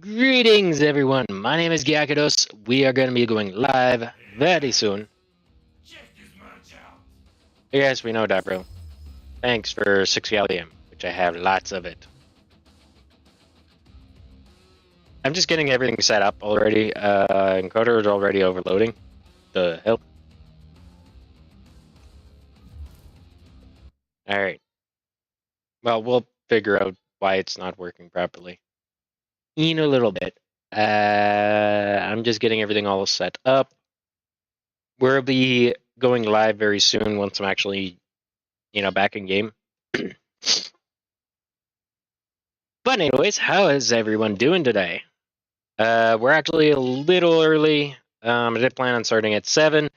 Greetings, everyone. My name is Gyakados. We are going to be going live very soon. Yes, we know that, bro. Thanks for 6 gallium, which I have lots of it. I'm just getting everything set up already. Encoder is already overloading. The hell? Alright. Well, we'll figure out why it's not working properly in a little bit. I'm just getting everything all set up. We'll be going live very soon once I'm actually, back in game. But anyways, how is everyone doing today? We're actually a little early. I did plan on starting at 7.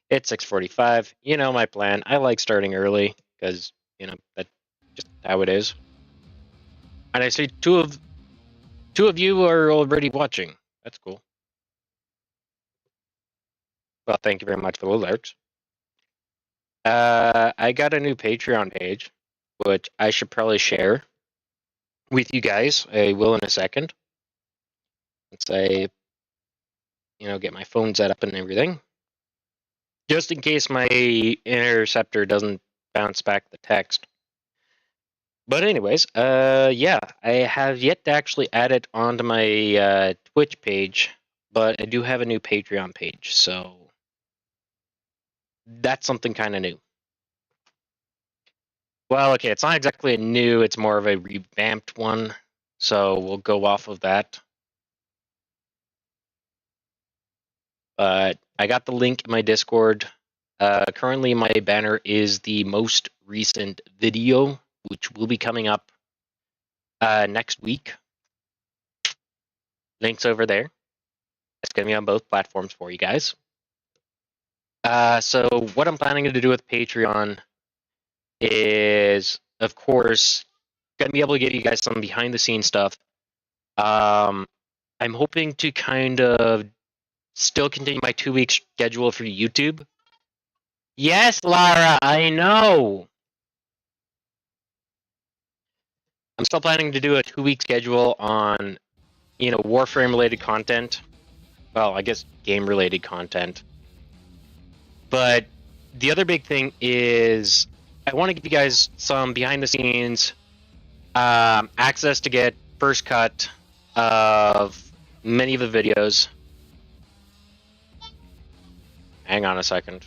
It's 6:45. You know my plan. I like starting early because, that's just how it is. And I see two of you are already watching. That's cool. Well, thank you very much for the alerts. I got a new Patreon page, which I should probably share with you guys. I will in a second. Let's say, get my phone set up and everything. Just in case my interceptor doesn't bounce back the text. But anyways, yeah, I have yet to actually add it onto my Twitch page, but I do have a new Patreon page, so that's something kind of new. Well, okay, it's not exactly a new, it's more of a revamped one, so we'll go off of that. But I got the link in my Discord. Currently, my banner is the most recent video, which will be coming up next week. Links over there. It's going to be on both platforms for you guys. So what I'm planning to do with Patreon is, of course, going to be able to give you guys some behind-the-scenes stuff. I'm hoping to kind of still continue my 2-week schedule for YouTube. Yes, Lara, I know. I'm still planning to do a 2-week schedule on, Warframe-related content. Well, I guess game-related content. But the other big thing is I want to give you guys some behind-the-scenes access to get first cut of many of the videos. Hang on a second.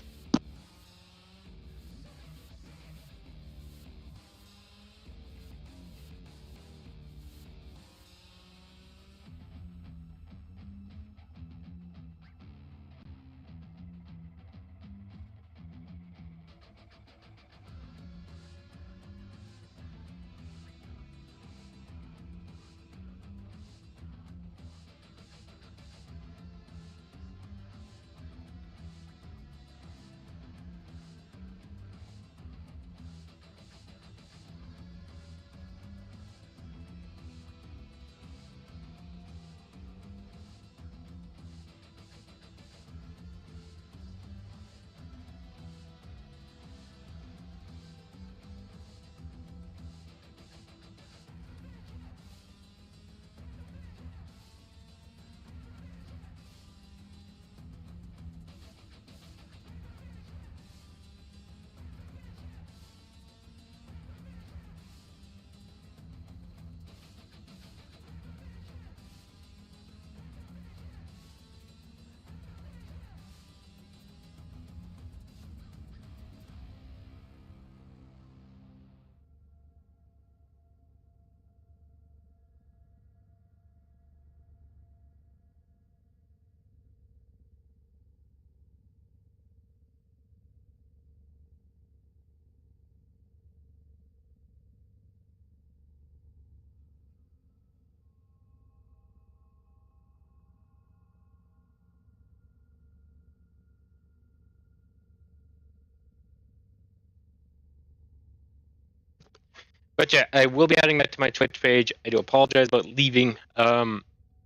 But yeah, I will be adding that to my Twitch page. I do apologize about leaving. I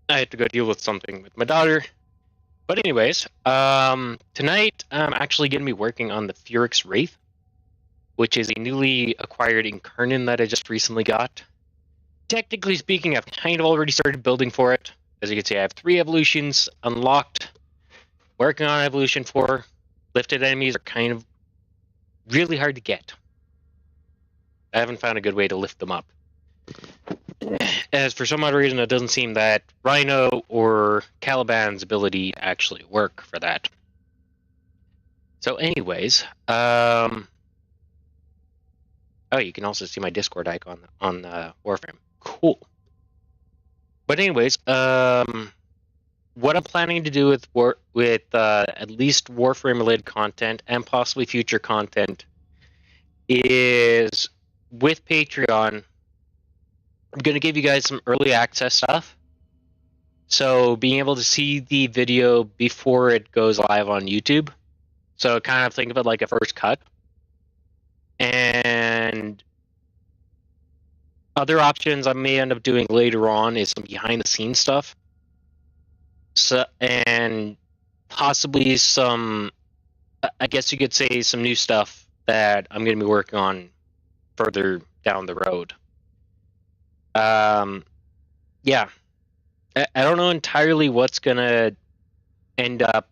had to go deal with something with my daughter. But anyways, tonight I'm actually going to be working on the Furix Wraith, which is a newly acquired Incarnon that I just recently got. Technically speaking, I've kind of already started building for it. As you can see, I have 3 evolutions unlocked. Working on evolution 4. Lifted enemies are kind of really hard to get. I haven't found a good way to lift them up. As for some odd reason, it doesn't seem that Rhino or Caliban's ability actually work for that. So anyways, oh, you can also see my Discord icon on Warframe. Cool. But anyways, what I'm planning to do with at least Warframe related content and possibly future content is with Patreon. I'm going to give you guys some early access stuff. So being able to see the video before it goes live on YouTube. So kind of think of it like a first cut. And other options I may end up doing later on is some behind the scenes stuff. So, and possibly some, I guess you could say, some new stuff that I'm going to be working on further down the road. Yeah. I don't know entirely what's going to end up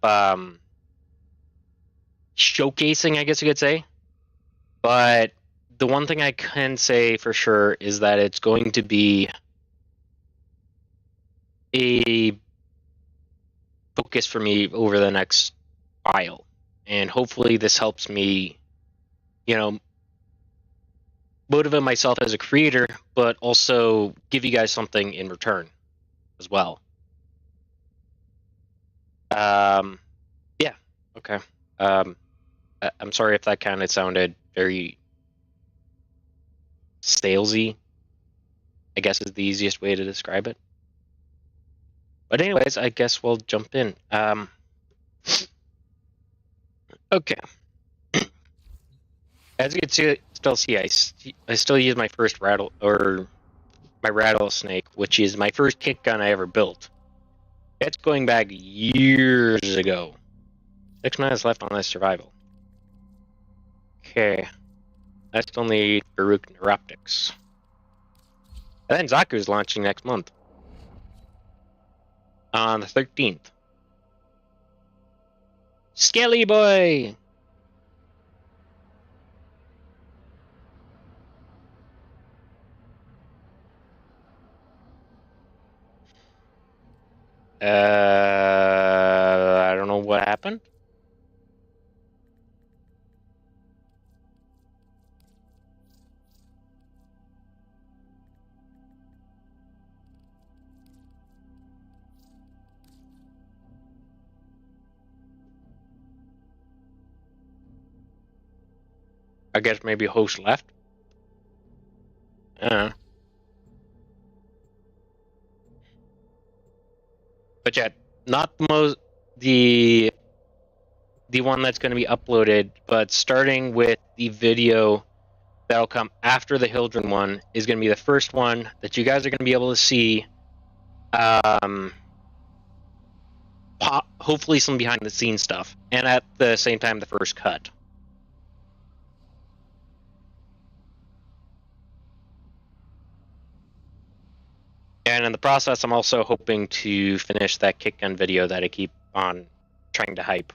showcasing, I guess you could say. But the one thing I can say for sure is that it's going to be a focus for me over the next while. And hopefully this helps me, motivate myself as a creator, but also give you guys something in return as well. Yeah, okay. I'm sorry if that kind of sounded very salesy, I guess is the easiest way to describe it. But anyways, I guess we'll jump in. Okay. As you can still see, I still use my first rattlesnake, which is my first kick gun I ever built. It's going back years ago. 6 minutes left on this survival. Okay. I still need Baruch Neuroptics. And then Zaku's launching next month. On the 13th. Skelly Boy! I don't know what happened. I guess maybe host left. But yeah, not the one that's going to be uploaded, but starting with the video that'll come after the Hildren one is going to be the first one that you guys are going to be able to see. Hopefully some behind the scenes stuff, and at the same time the first cut. And in the process, I'm also hoping to finish that kick gun video that I keep on trying to hype.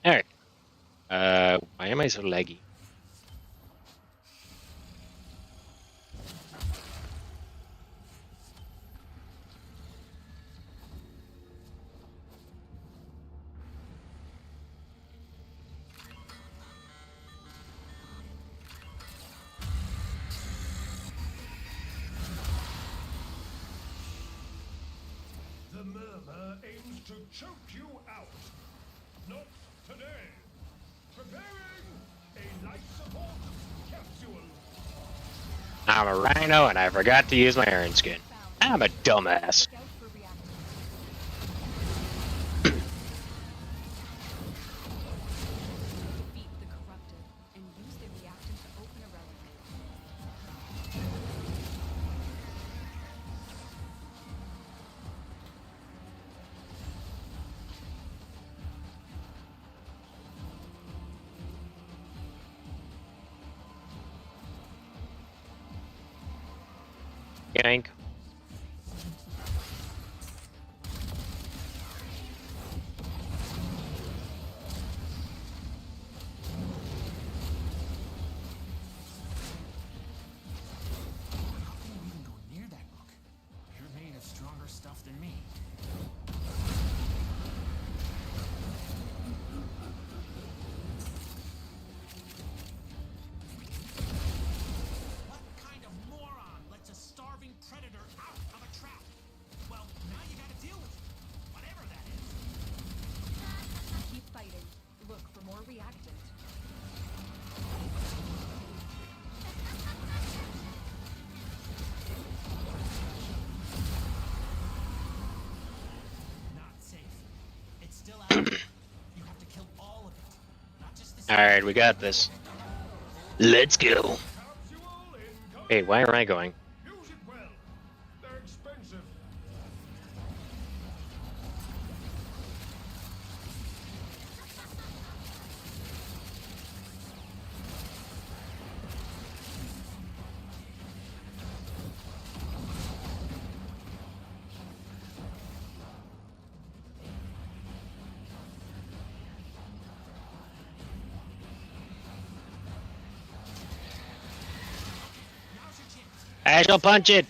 Alright. Why am I so laggy? The murmur aims to choke you out. Not today. Preparing a life support capsule. I'm a rhino and I forgot to use my iron skin. I'm a dumbass. tank. Alright, we got this. Let's go. Capsule incoming. Hey, why am I going? Use it well. They're expensive. I shall punch it.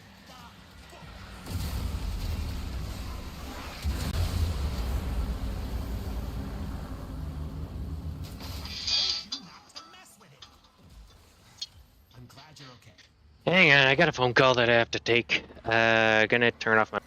I'm glad you're okay. Hang on, I got a phone call that I have to take. Gonna turn off my...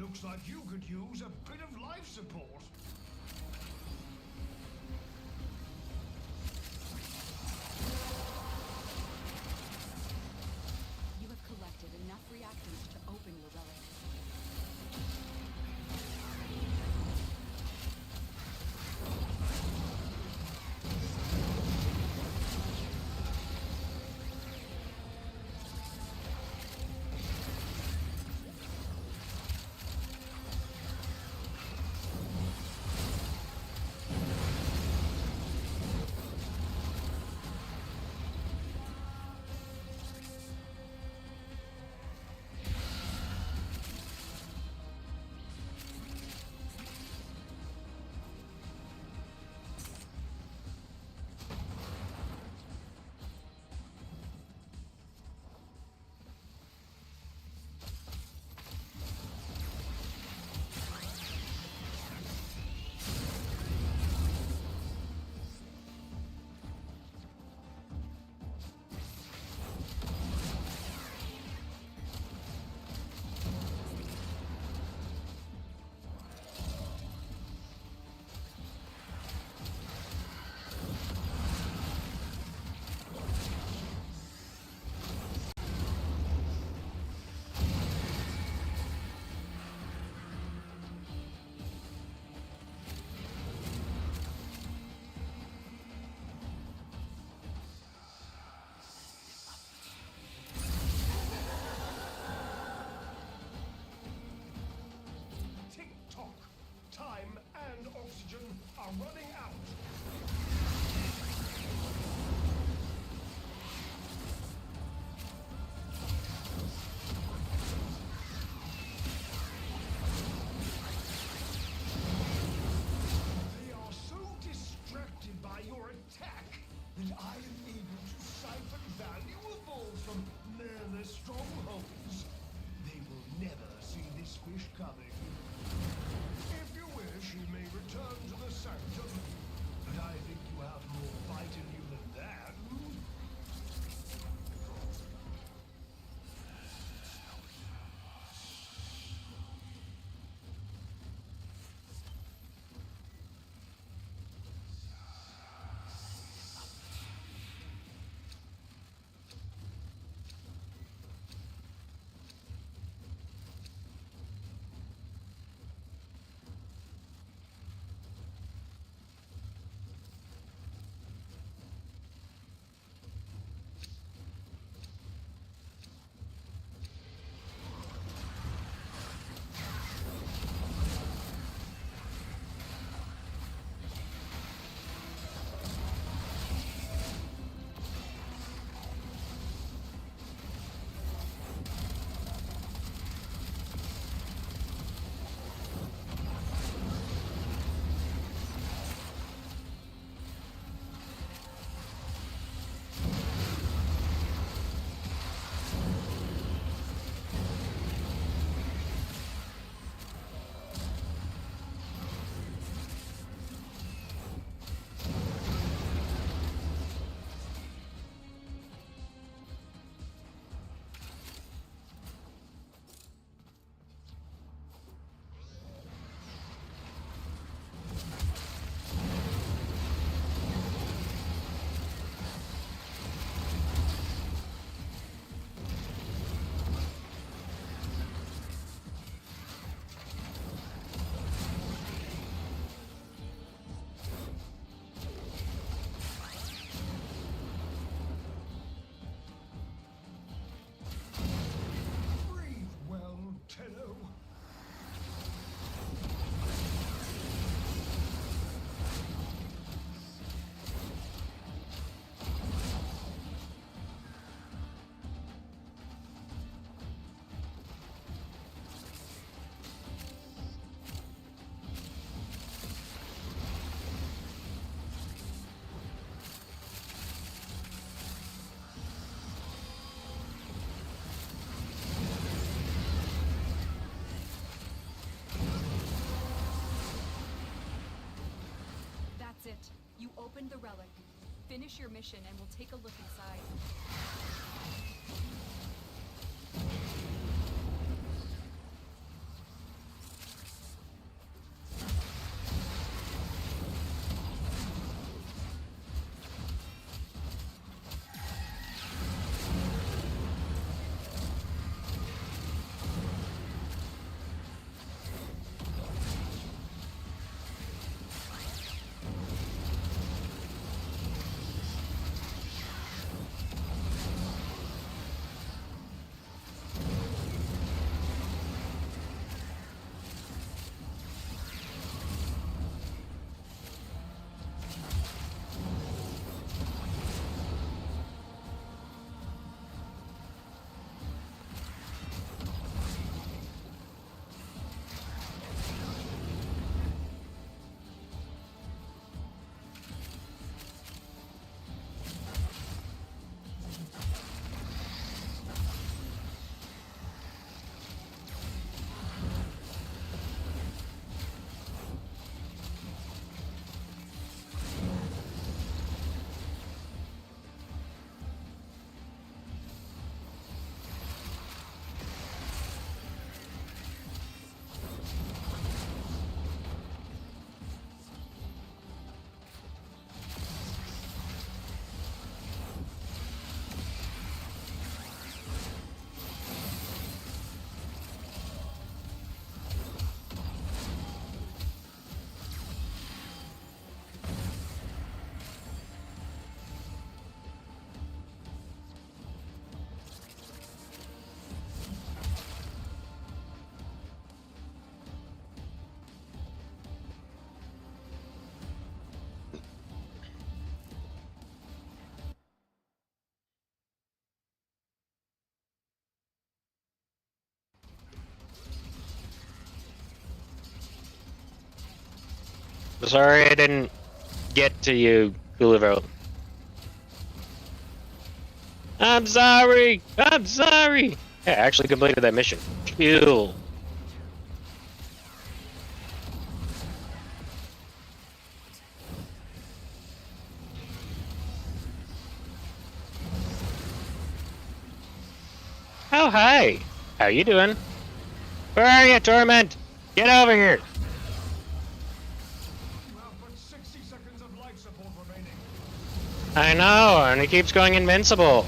Looks like you could use a bit of life support. You have collected enough reactants to open your relic. Tick-tock. Time and oxygen are running out. They are so distracted by your attack that I am able to siphon valuables from their strongholds. They will never see this fish coming. If you wish, he may return to the sanctum. You opened the relic. Finish your mission and we'll take a look inside. Sorry I didn't get to you, Gulliver. I'm sorry! I'm sorry! Yeah, I actually completed that mission. Cool. Oh, hi! How you doing? Where are you, Torment? Get over here! You have but 60 seconds of life support remaining. I know, and he keeps going invincible.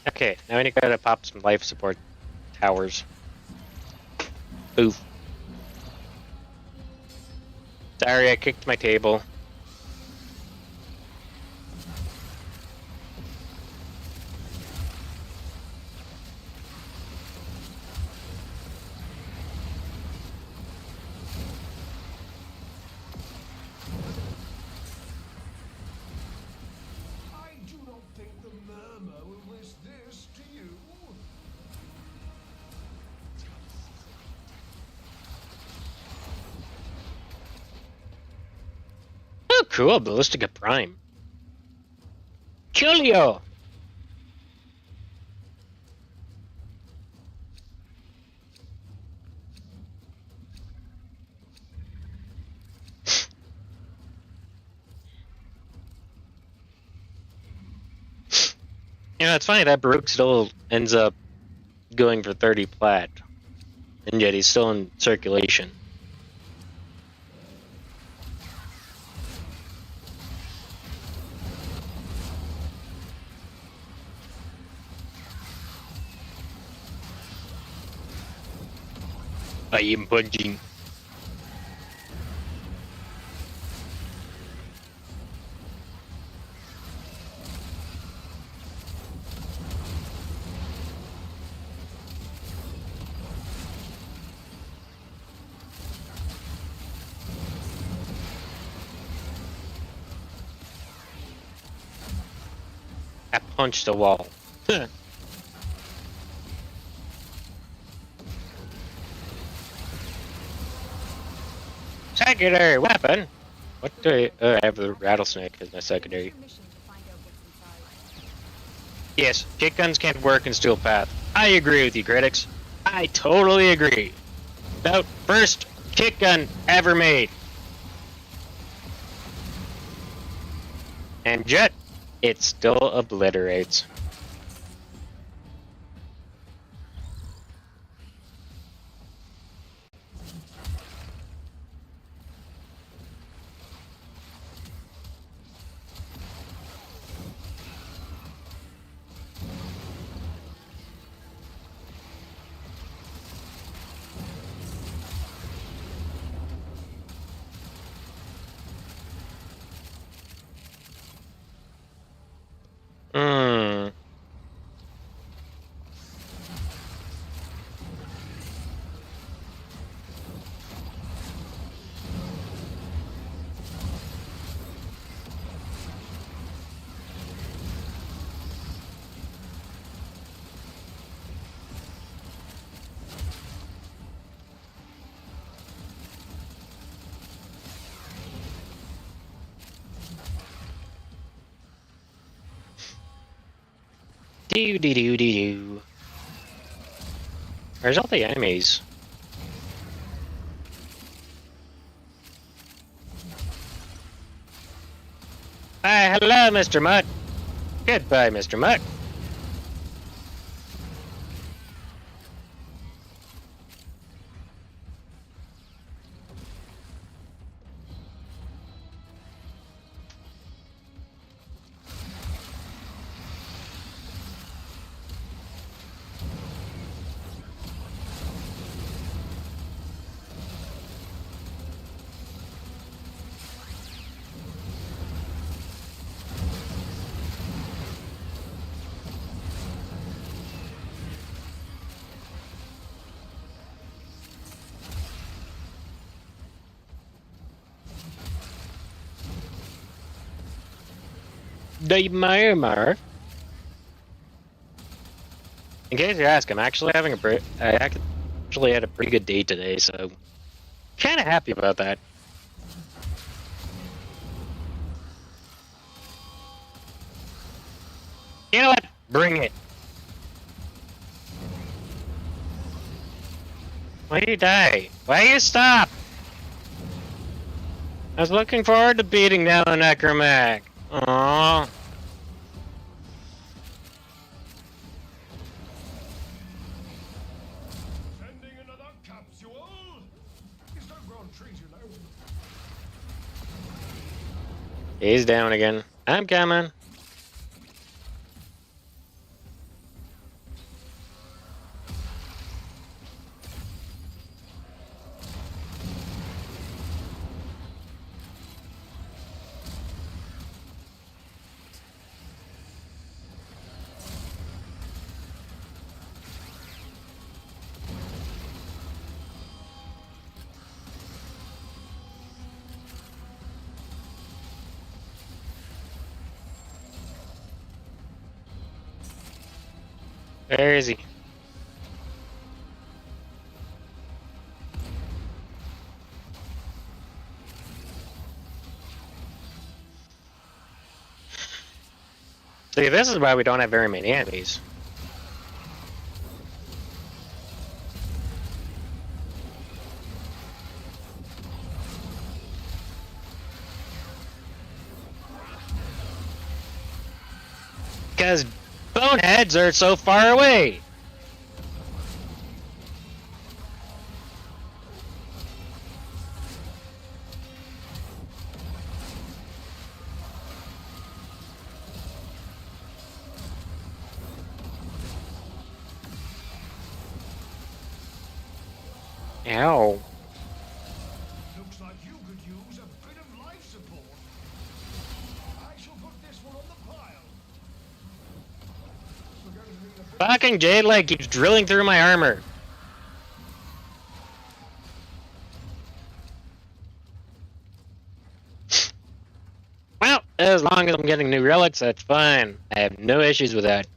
Okay, now we gotta pop some life support towers. Oof. Sorry, I kicked my table. I do not think the murmur will wish this to you. Oh, cool, Ballistica Prime. Coolio! You know, it's funny that Baruch still ends up going for 30 plat, and yet he's still in circulation. I am punching. I punched a wall. Secondary weapon? What do I have the rattlesnake as my secondary? Finish your mission to find out what's inside. Yes, kick guns can't work in Steel Path. I agree with you, critics. I totally agree. About first kick gun ever made. And Jet, it still obliterates. Hmm. Do do do do do. Where's all the enemies? Hi, hello, Mr. Mutt. Goodbye, Mr. Mutt. The Myanmar. In case you ask, I'm actually having I actually had a pretty good day today, so kind of happy about that. You know what? Bring it. Why do you die? Why do you stop? I was looking forward to beating down the Necromac. Aww. Sending another capsule. Is that ground trees, you know? He's down again. I'm coming. Where is he? See, this is why we don't have very many enemies. Because boneheads are so far away. Ow. Looks like you could use a bit of life support. I shall put this one on the pile. We're going to need a bit. Fucking Jade Leg keeps drilling through my armor. Well, as long as I'm getting new relics, that's fine. I have no issues with that.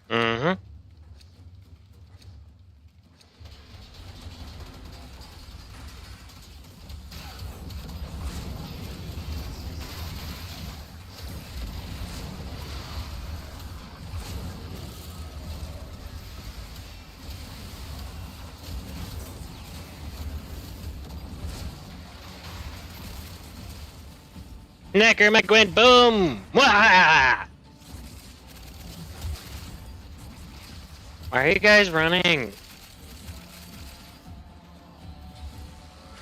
Mm-hmm. Necromancer, boom! Wah! Why are you guys running?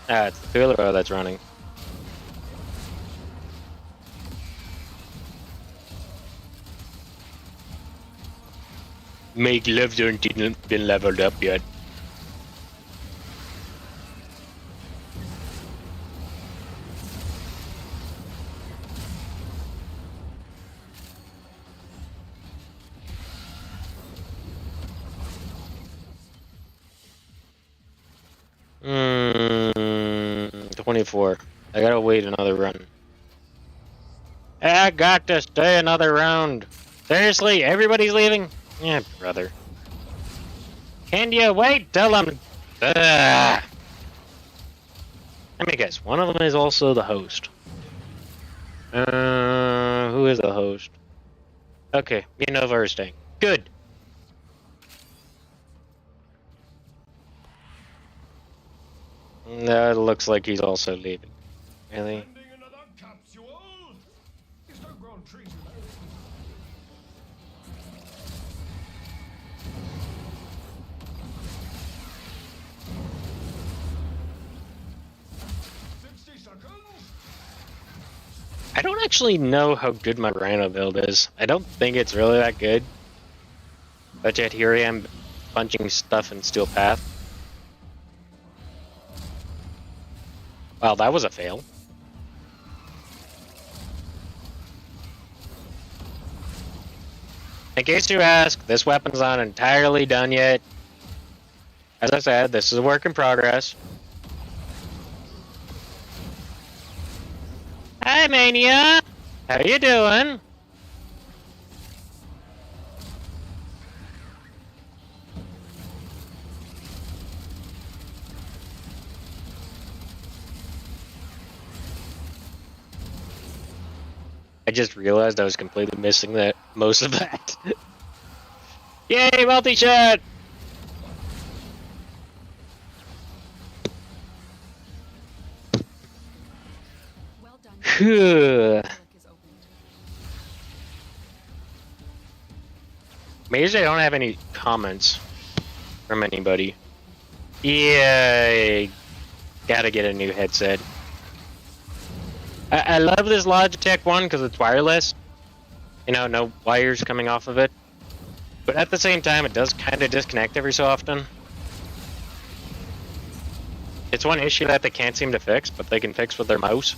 Ah, it's the Cooler that's running. Make lives aren't been leveled up yet. Hmm, 24. I gotta wait another run. I got to stay another round. Seriously, everybody's leaving? Yeah, brother. Can you wait till I'm... Let me guess, one of them is also the host. Who is the host? Okay, me and Nova are staying. Good. No, it looks like he's also leaving. Really? Sending another capsule. Is there grown trees in there? 60 seconds. I don't actually know how good my Rhino build is. I don't think it's really that good. But yet here I am punching stuff in Steel Path. Wow, that was a fail. In case you ask, this weapon's not entirely done yet. As I said, this is a work in progress. Hi, Mania! How you doing? I just realized I was completely missing that most of that. Yay, multi-shot! Well done. Phew. Work is opened. Maybe I don't have any comments from anybody. Yeah, gotta get a new headset. I love this Logitech one because it's wireless. You know, no wires coming off of it. But at the same time, it does kind of disconnect every so often. It's one issue that they can't seem to fix, but they can fix with their mouse.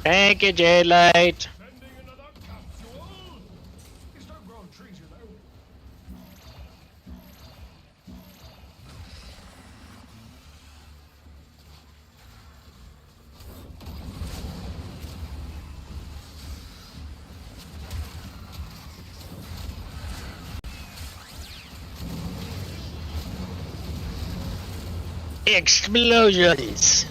Thank you, Jade Light. Sending another capsule. Is there grown trees in there? Explosions.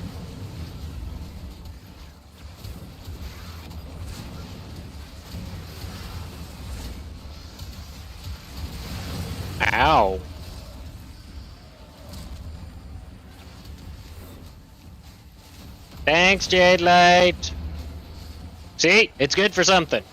Ow. Thanks, Jade Light. See, it's good for something.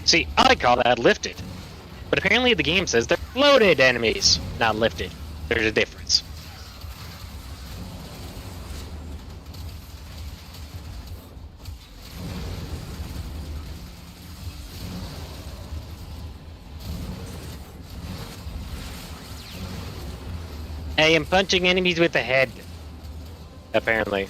See, I call that lifted. But apparently the game says they're floated enemies, not lifted. There's a difference. I am punching enemies with the head. Apparently.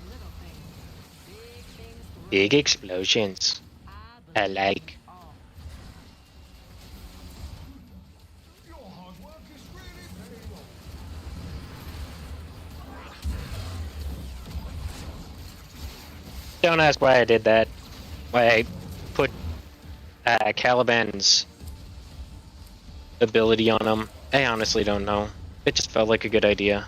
Little things. Big things. Big explosions. I like. Your hard work is really paying off. Don't ask why I did that. Why I put Caliban's ability on him. I honestly don't know. It just felt like a good idea.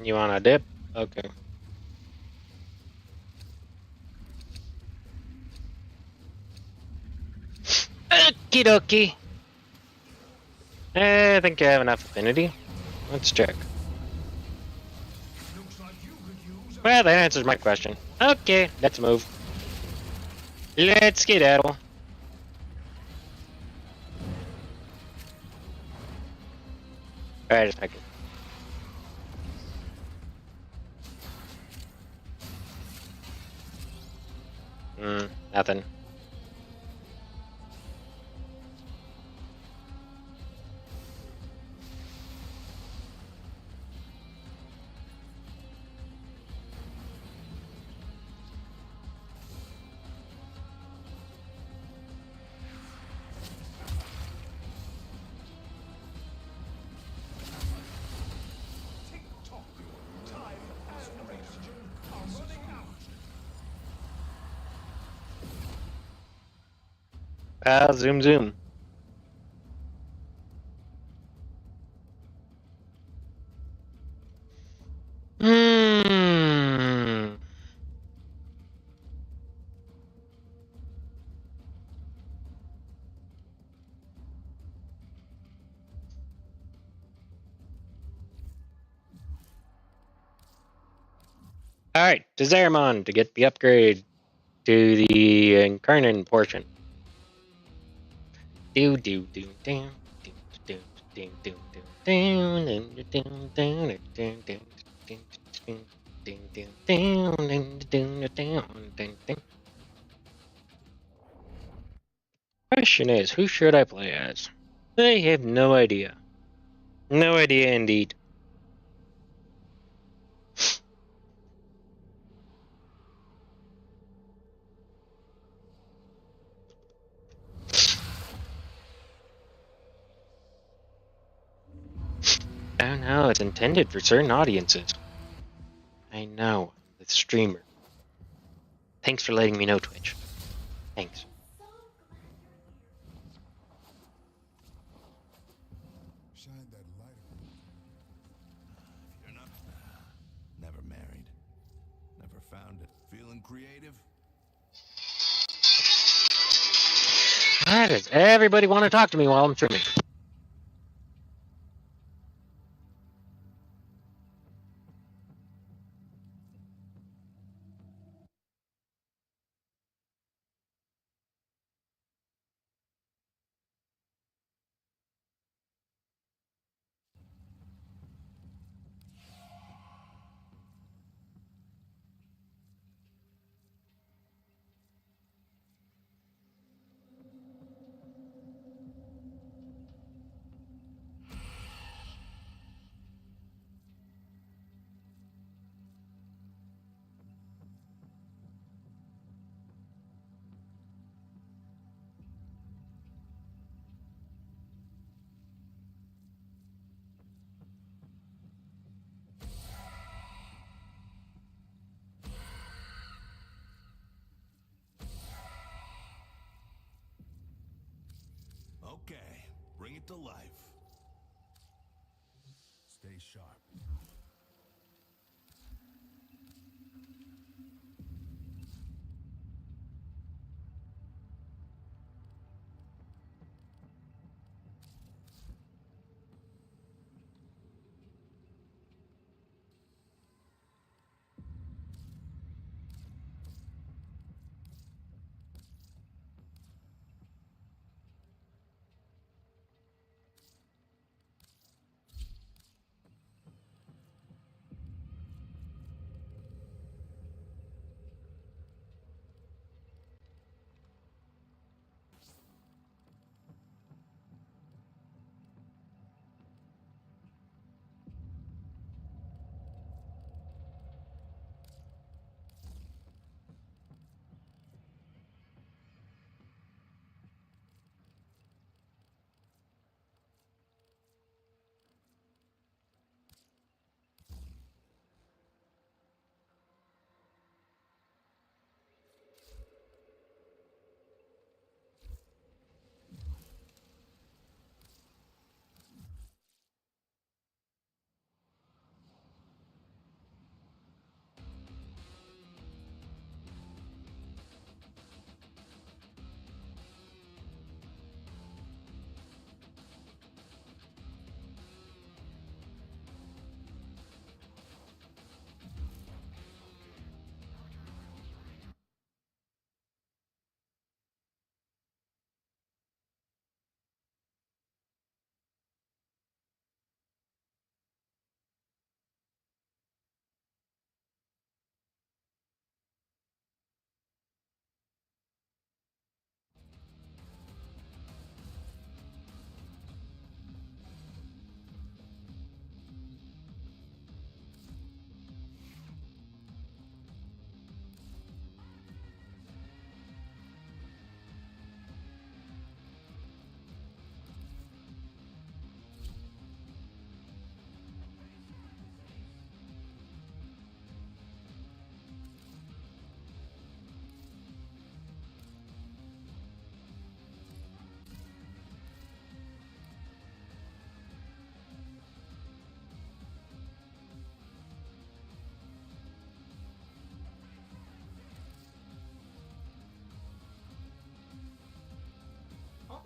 You want a dip? Okay. Okie dokie. I think I have enough affinity. Let's check. Looks like you could use a Well, that answers my question. Okay, let's move. Let's skedaddle. Alright, a second. Nothing. tick-tock. Time and oxygen are running out. Zoom zoom. Hmm. Alright, Desairmon to get the upgrade to the Incarnate portion. Do do do do do do do do do. Question is, who should I play as? I have no idea. No idea indeed. Oh no, it's intended for certain audiences. I know, the streamer. Thanks for letting me know, Twitch. Thanks. Shine that light. You're not. Never married. Never found it. Feeling creative? Why does everybody want to talk to me while I'm streaming? Okay, bring it to life. Stay sharp.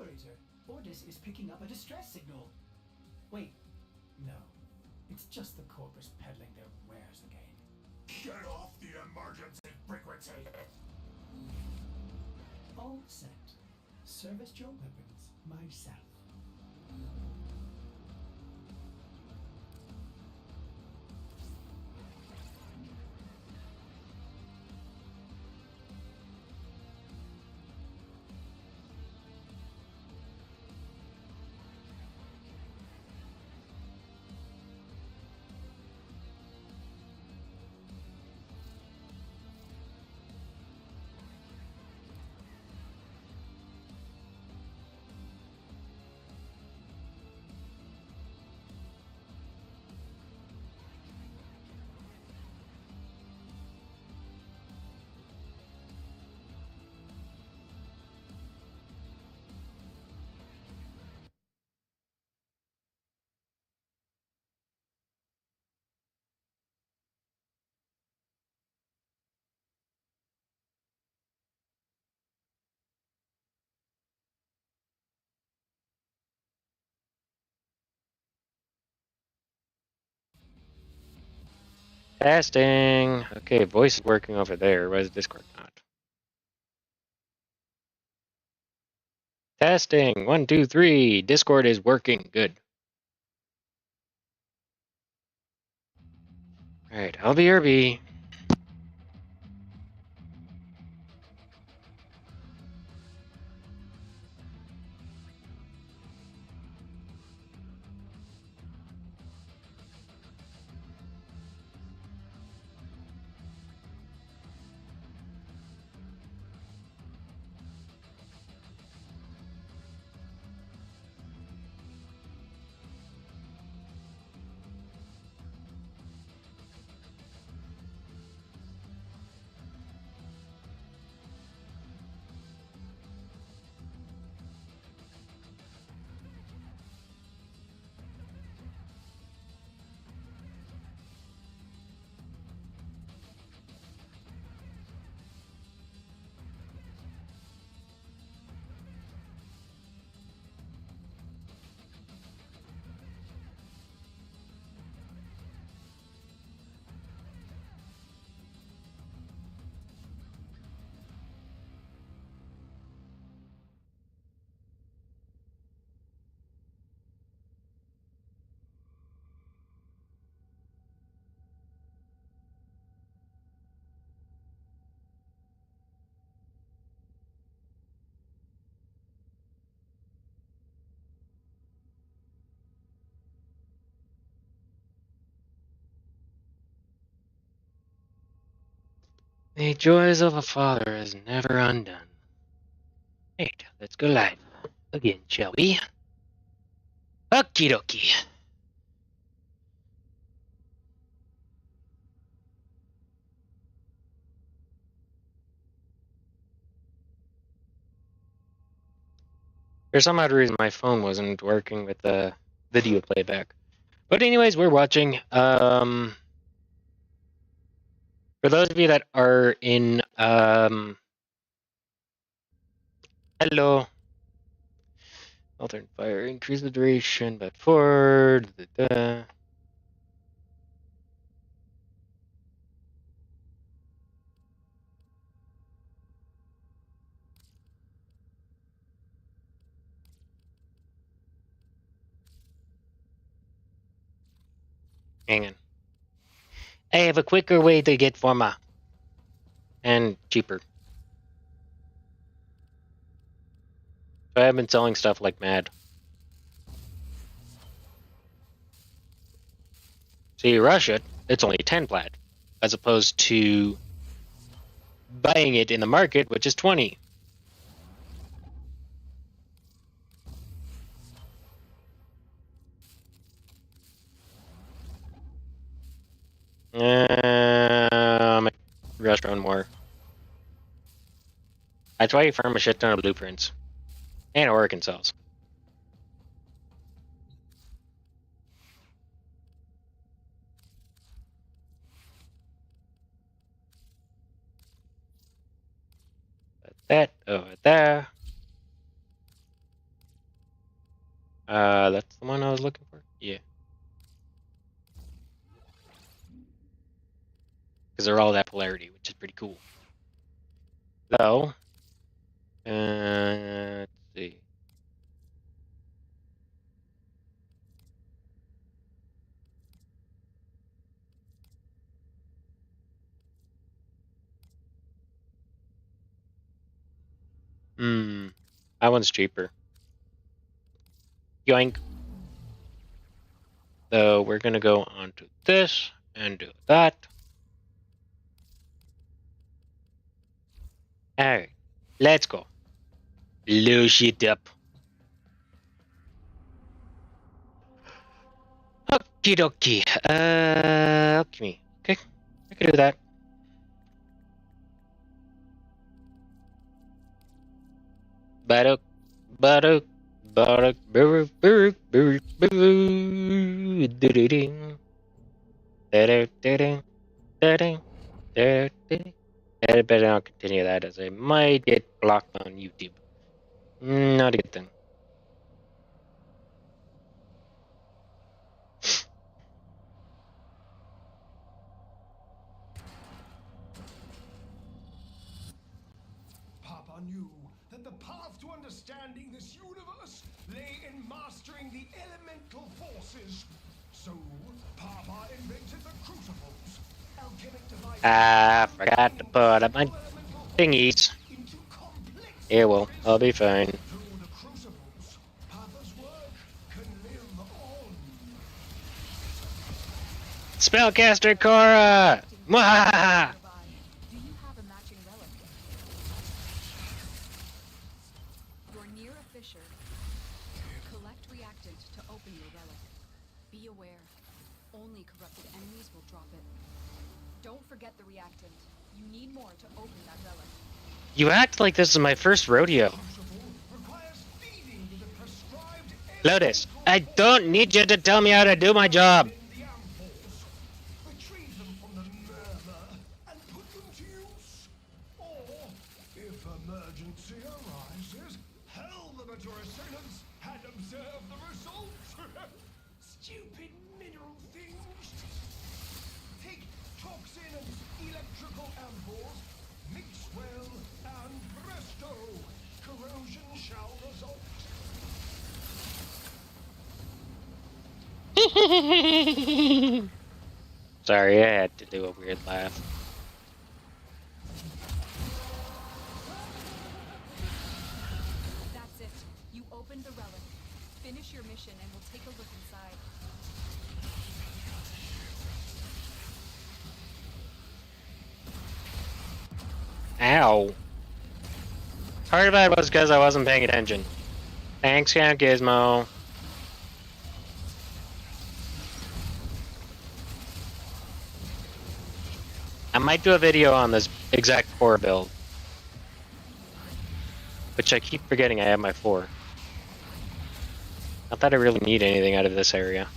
Operator, Ordis is picking up a distress signal. Wait, no. It's just the Corpus peddling their wares again. Get off the emergency frequency! All set. Service your weapons myself. Testing. Okay, voice is working over there. Why is Discord not? Testing. 1, 2, 3. Discord is working. Good. Alright, LBRB. The joys of a father is never undone. Right, let's go live again, shall we? Okie dokie. For some odd reason, my phone wasn't working with the video playback. But anyways, we're watching. For those of you that are in, hello. Alternate fire, increase the duration, but for hang on. I have a quicker way to get Forma. And cheaper. So I have been selling stuff like mad. So you rush it, it's only 10 plat, as opposed to buying it in the market, which is 20. Restaurant more. That's why you farm a shit ton of blueprints. And Oregon cells. That over there. That's the one I was looking for? Yeah. Because they're all that polarity, which is pretty cool. So, let's see. That one's cheaper. Yoink. So we're gonna go on to this and do that. Alright, let's go. Loose it up. Okie dokie. Okay. Okay, I can do that. Baruk, baruk, baruk, baruk, baruk, baruk, baruk, do-do-ding. Da-do-do-ding, da-ding, da-do-ding. I better not continue that as I might get blocked on YouTube. Not a good thing. Papa knew that the path to understanding this universe lay in mastering the elemental forces. So, Papa invented the crucibles, alchemic devices. Forgot to put up my thingies. Into complex Yeah, well, I'll be fine. through the crucibles, Papa's work can live on. Spellcaster Cora! Mwahaha! Do you have a matching relic? You're near a fissure. Collect reactant to open your relic. Be aware. Only corrupted enemies will drop it. Don't forget the reactant. You need more to open that relic. You act like this is my first rodeo. Requires feeding to the prescribed Lotus, I don't need you to tell me how to do my job. the ampholes. Retrieve them from the murmur and put them to use. Or, if emergency arises, hell them at your assailants and observe the results. Stupid mineral things. Take toxin and electrical ampoules, mix well, and presto, corrosion shall result. Sorry, I had to do a weird laugh. That's it. You opened the relic. Finish your mission and we'll take a look inside. Ow. Part of that was because I wasn't paying attention. Thanks, Count Gizmo. I might do a video on this exact 4 build. Which I keep forgetting I have my 4. Not that I really need anything out of this area.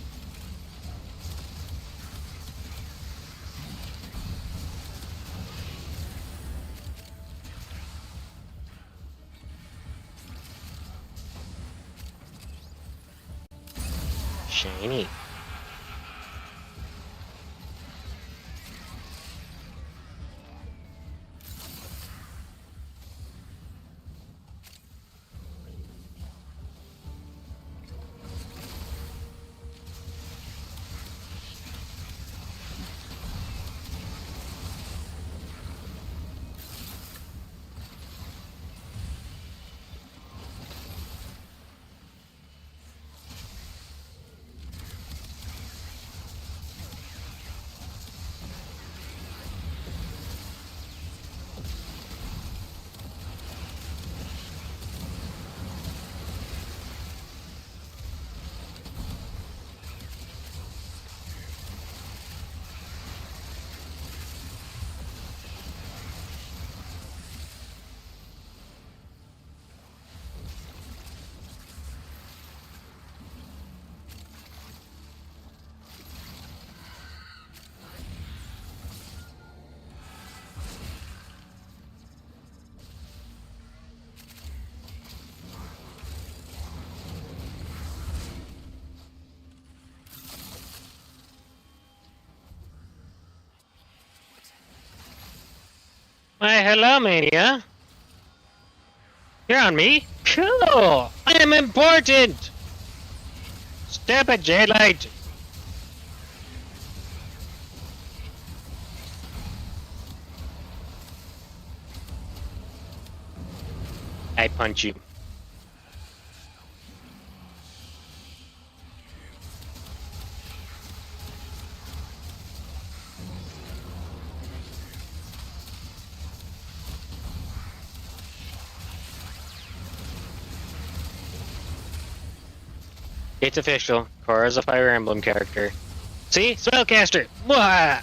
Shiny. Why, hello, Mania. You're on me? Cool! I am important! Step at J-Light! I punch you. It's official. Cora's a Fire Emblem character. See? Spellcaster! Mwah!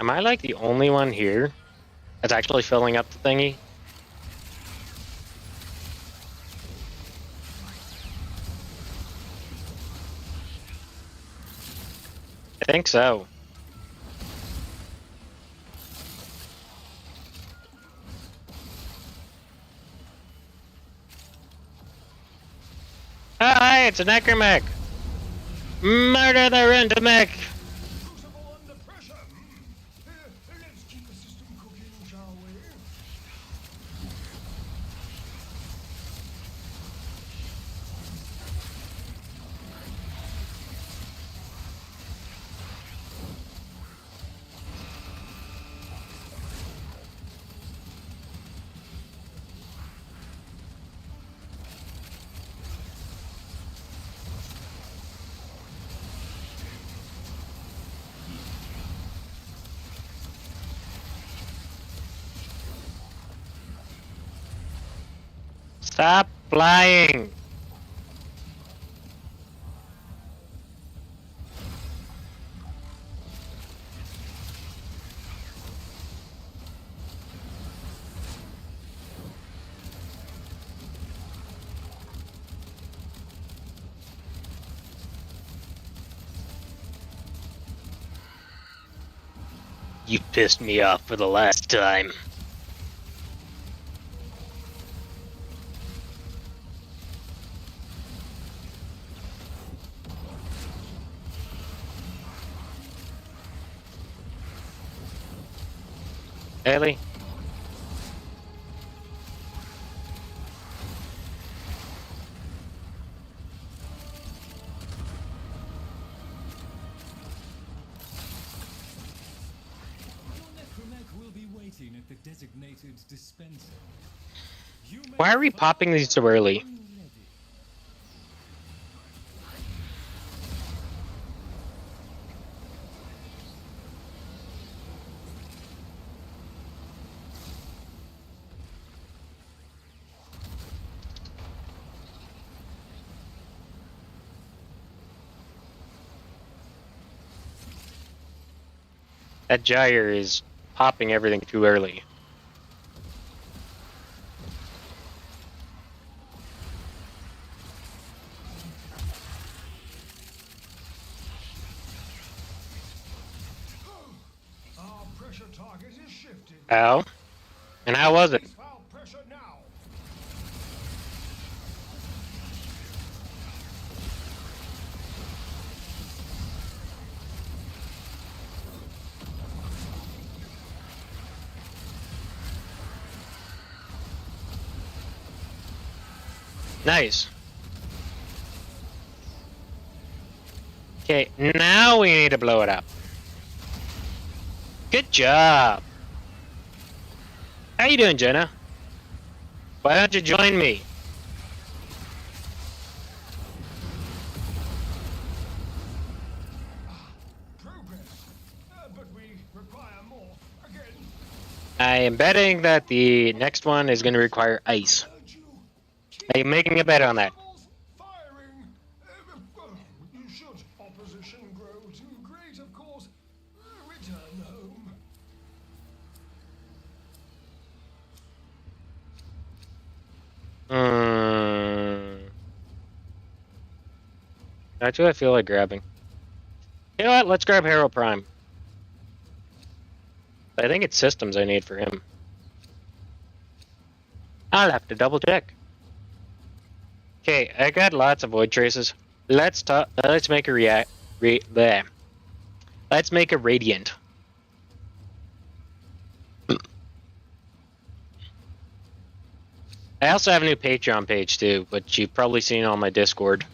Am I like the only one here that's actually filling up the thingy? I think so. Hi, it's a Necromech! Murder the Rentamech! Crucible under pressure. Let's keep the system cooking, shall we? Stop flying! You pissed me off for the last time. Ellie? Will be waiting at the designated dispenser. Why are we popping these so early? That gyre is popping everything too early. Our pressure target is shifted. How? And how was it? Increase valve pressure now. Nice. Okay, now we need to blow it up. Good job. How you doing, Jenna? Why don't you join me? Progress. But we require more. Again. I am betting that the next one is going to require ice. Urge you. Are you making a bet on that? Rebels firing. You should. Opposition grow too great, of course. Return home. That's what I feel like grabbing. You know what? Let's grab Harold Prime. I think it's systems I need for him. I'll have to double check. Okay, I got lots of void traces. Let's talk. Let's make a bleh. Let's make a radiant. I also have a new Patreon page too, but you've probably seen it on my Discord.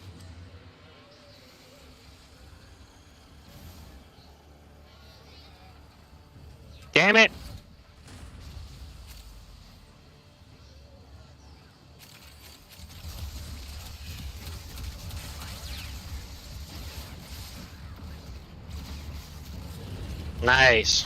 Damn it! Nice.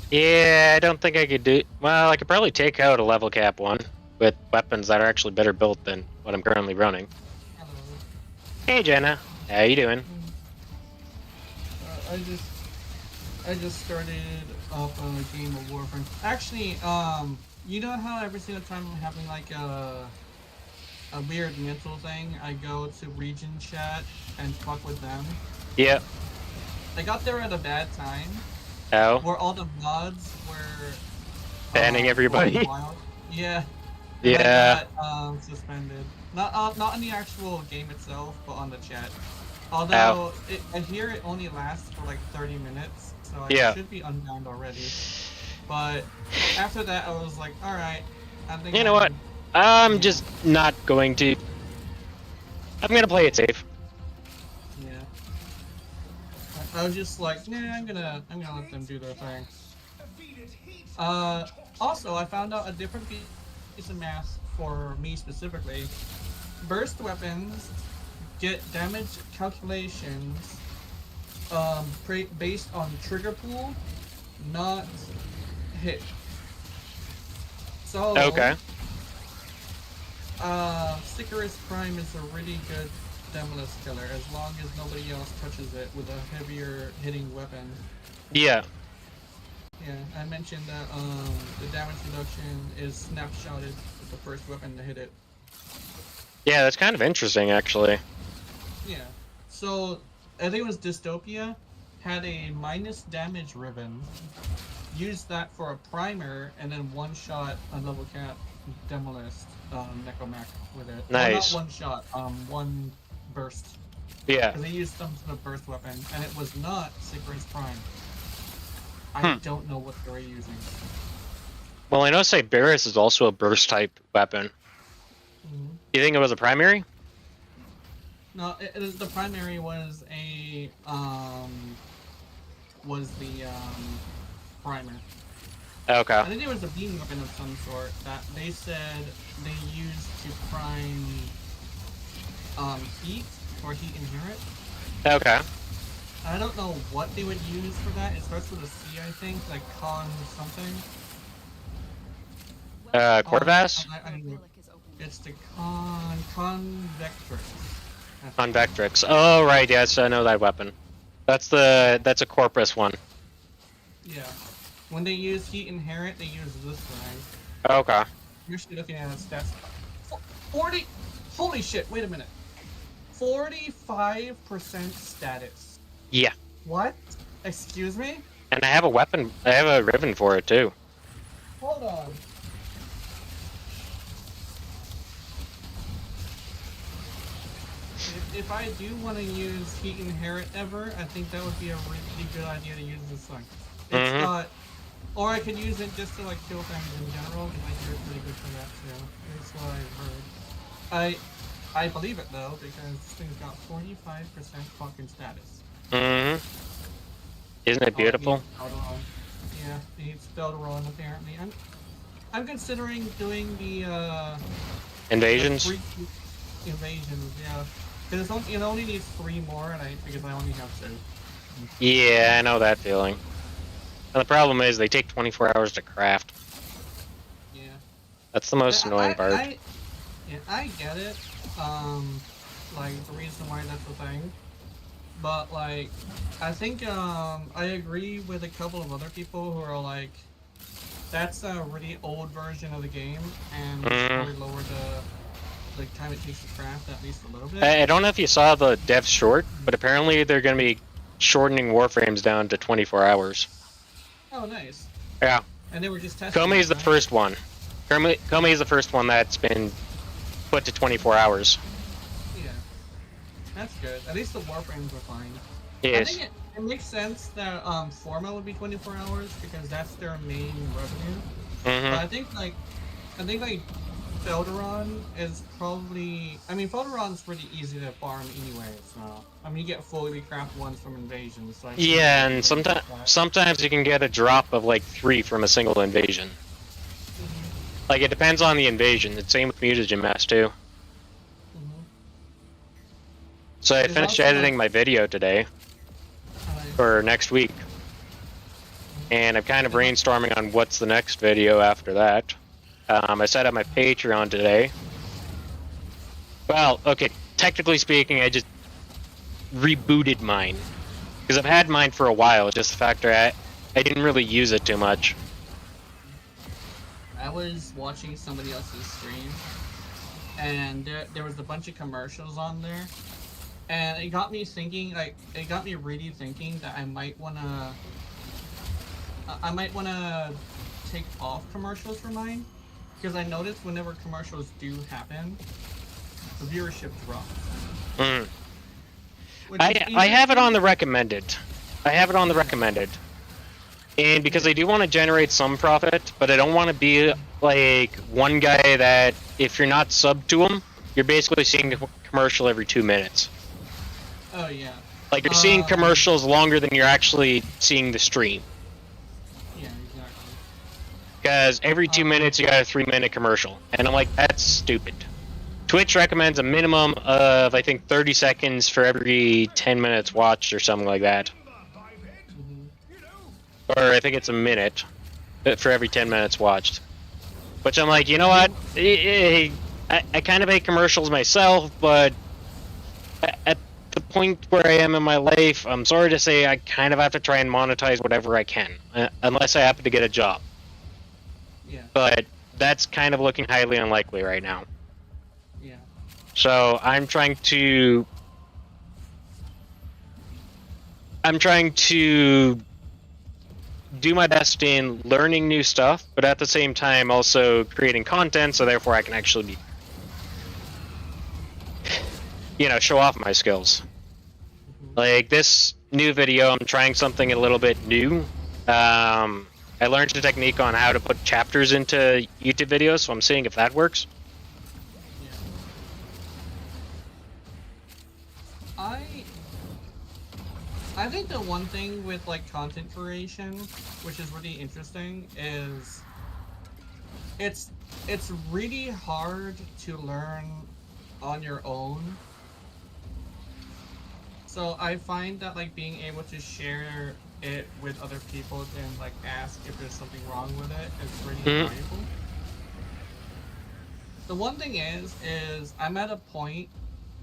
Yeah, I don't think I could do. Well, I could probably take out a level cap one with weapons that are actually better built than what I'm currently running. Hello. Hey, Jenna, how you doing? I just started off a game of Warframe. Actually, you know how every single time I'm having like a weird mental thing, I go to region chat and fuck with them. Yep. I got there at a bad time, Oh, where all the mods were banning everybody. going wild. Yeah. And Yeah. I got suspended. Not in the actual game itself, but on the chat. Although I hear it only lasts for like 30 minutes, so I should be unbound already. But after that, I was like, all right, I think. You know what? I'm just not going to. I'm gonna play it safe. Yeah. I was just like, nah, I'm gonna let them do their thing. Also, I found out a different piece of math for me specifically. Burst weapons get damage calculations based on trigger pool, not hit. So Okay. Sicarus Prime is a really good Demolus killer as long as nobody else touches it with a heavier hitting weapon. Yeah. Yeah, I mentioned that the damage reduction is snapshotted with the first weapon to hit it. Yeah, that's kind of interesting, actually. Yeah. So I think it was Dystopia had a minus damage ribbon. Used that for a primer and then one shot a level cap Demolist Necromac with it. Nice. Well, not one shot, one burst. Yeah. Because they used some sort of burst weapon, and it was not Sicarus Prime. I don't know what they were using. Well, I know Cyberus is also a burst type weapon. Mm-hmm. You think it was a primary? No, the primary was a primer. Okay. I think there was a beam weapon of some sort that they said they used to prime heat or heat inherent. Okay. I don't know what they would use for that. It starts with a C, I think, like con something. Corvus? It's the convectrix. Convectrix. Oh, right, yes, I know that weapon. That's a Corpus one. Yeah. When they use heat inherent, they use this thing. Okay. You're actually looking at its stats. 40! Holy shit, wait a minute. 45% status. Yeah. What? Excuse me? And I have a weapon, I have a ribbon for it too. Hold on. If I do want to use heat inherent ever, I think that would be a really good idea to use this thing. It's got, or I could use it just to like kill things in general, because I hear it's pretty good for that too. That's what I've heard. I believe it though, because this thing's got 45% fucking status. Isn't it beautiful? Yeah, it needs spelled wrong apparently. I'm considering doing the Invasions? the invasions, yeah. Because it only needs 3 more, and because I only have 2. Yeah, I know that feeling. And the problem is they take 24 hours to craft. Yeah. That's the most annoying part. I get it. Like the reason why that's the thing. But like, I think I agree with a couple of other people who are like, that's a really old version of the game, and it's probably lower the time it takes to craft at least a little bit. I don't know if you saw the dev short, but apparently they're going to be shortening Warframes down to 24 hours. Oh, nice. Yeah. And they were just testing. Komei is the right? first one. Komei is the first one that's been put to 24 hours. Yeah. That's good. At least the Warframes were fine. I Yes. think it makes sense that Forma would be 24 hours because that's their main revenue. But I think like Felderon is probably. I mean, Felderon's pretty easy to farm anyway. So I mean, you get fully craft ones from invasions. So Yeah, and sometimes you can get a drop of like 3 from a single invasion. Like it depends on the invasion. It's same with Mutagen Mass too. So I There's finished also, editing my video today for next week, and I'm kind of brainstorming on what's the next video after that. I set up my Patreon today. Well, okay, technically speaking, I just rebooted mine because I've had mine for a while. Just the fact that I didn't really use it too much. I was watching somebody else's stream, and there was a bunch of commercials on there, and it got me thinking. Like, it got me really thinking that I might wanna take off commercials for mine, because I noticed whenever commercials do happen, the viewership drops. I have it on the recommended. I have it on the recommended. And because I do want to generate some profit, but I don't want to be like one guy that if you're not subbed to him, you're basically seeing a commercial every 2 minutes. Oh yeah. Like you're seeing commercials longer than you're actually seeing the stream. Yeah, exactly. Because every 2 minutes you got a 3-minute commercial. And I'm like, that's stupid. Twitch recommends a minimum of, I think, 30 seconds for every 10 minutes watched or something like that. Or I think it's a minute for every 10 minutes watched. Which I'm like, you know what? I kind of make commercials myself, but at the point where I am in my life, I'm sorry to say I kind of have to try and monetize whatever I can. Unless I happen to get a job. Yeah. But that's kind of looking highly unlikely right now. Yeah. So I'm trying to do my best in learning new stuff, but at the same time also creating content, so therefore I can actually be, show off my skills. Like this new video, I'm trying something a little bit new. I learned a technique on how to put chapters into YouTube videos, so I'm seeing if that works. I think the one thing with like content creation, which is really interesting, is it's really hard to learn on your own. So I find that like being able to share it with other people and like ask if there's something wrong with it is really valuable. The one thing is I'm at a point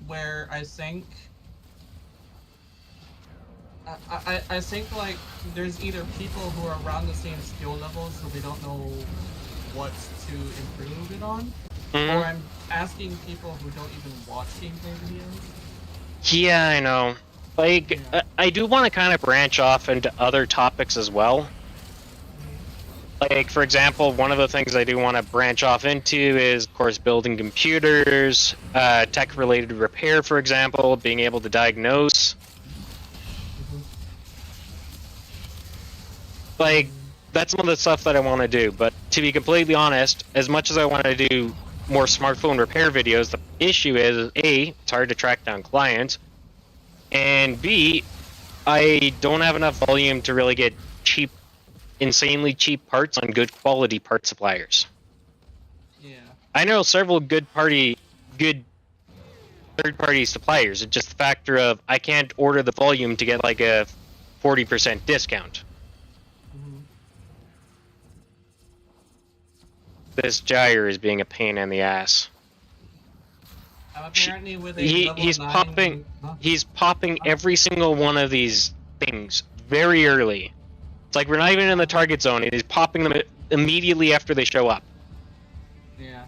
where I think I think like there's either people who are around the same skill level so they don't know what to improve it on, or I'm asking people who don't even watch gameplay videos. Yeah, I know. Like, I do want to kind of branch off into other topics as well. Like, for example, one of the things I do want to branch off into is, of course, building computers, tech-related repair, for example, being able to diagnose. Like, that's some of the stuff that I want to do, but to be completely honest, as much as I want to do more smartphone repair videos, the issue is, A, it's hard to track down clients, and B, I don't have enough volume to really get cheap, insanely cheap parts on good quality part suppliers. Yeah. I know several good third-party suppliers. It's just the factor of I can't order the volume to get like a 40% discount. This gyre is being a pain in the ass. Apparently with a He's level 9 he's popping every single one of these things very early. It's like we're not even in the target zone, and he's popping them immediately after they show up. Yeah.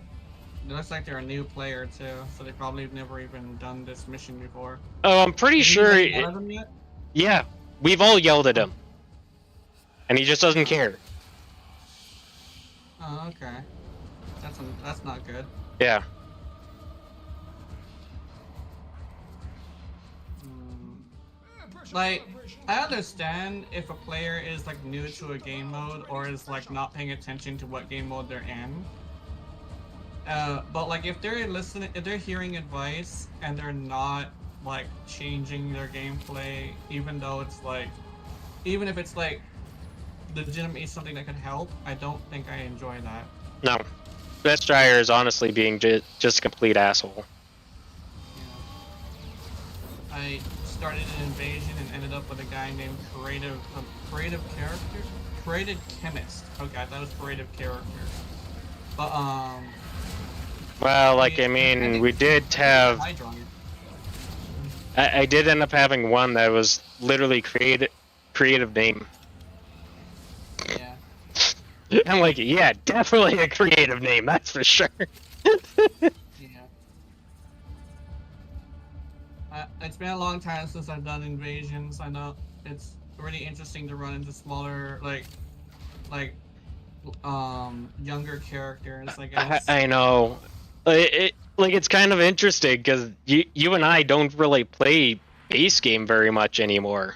It looks like they're a new player too, so they probably have never even done this mission before. Oh, I'm pretty sure. Have you done one of them yet? Yeah, we've all yelled at him, and he just doesn't care. Oh, okay. That's not good. Yeah. Like, I understand if a player is like new to a game mode or is like not paying attention to what game mode they're in. But like if they're hearing advice and they're not like changing their gameplay, even if it's like legitimately something that could help, I don't think I enjoy that. No. Best Dryer is honestly being just a complete asshole. Yeah. I started an invasion and ended up with a guy named Creative Chemist. Okay, I thought it was Creative Character. But Well, like, I mean, we did have... I did end up having one that was literally creative name. Yeah. I'm like, yeah, definitely a creative name, that's for sure. Yeah. It's been a long time since I've done invasions. I know it's really interesting to run into smaller, younger characters, I guess. I know. It's kind of interesting because you and I don't really play base game very much anymore.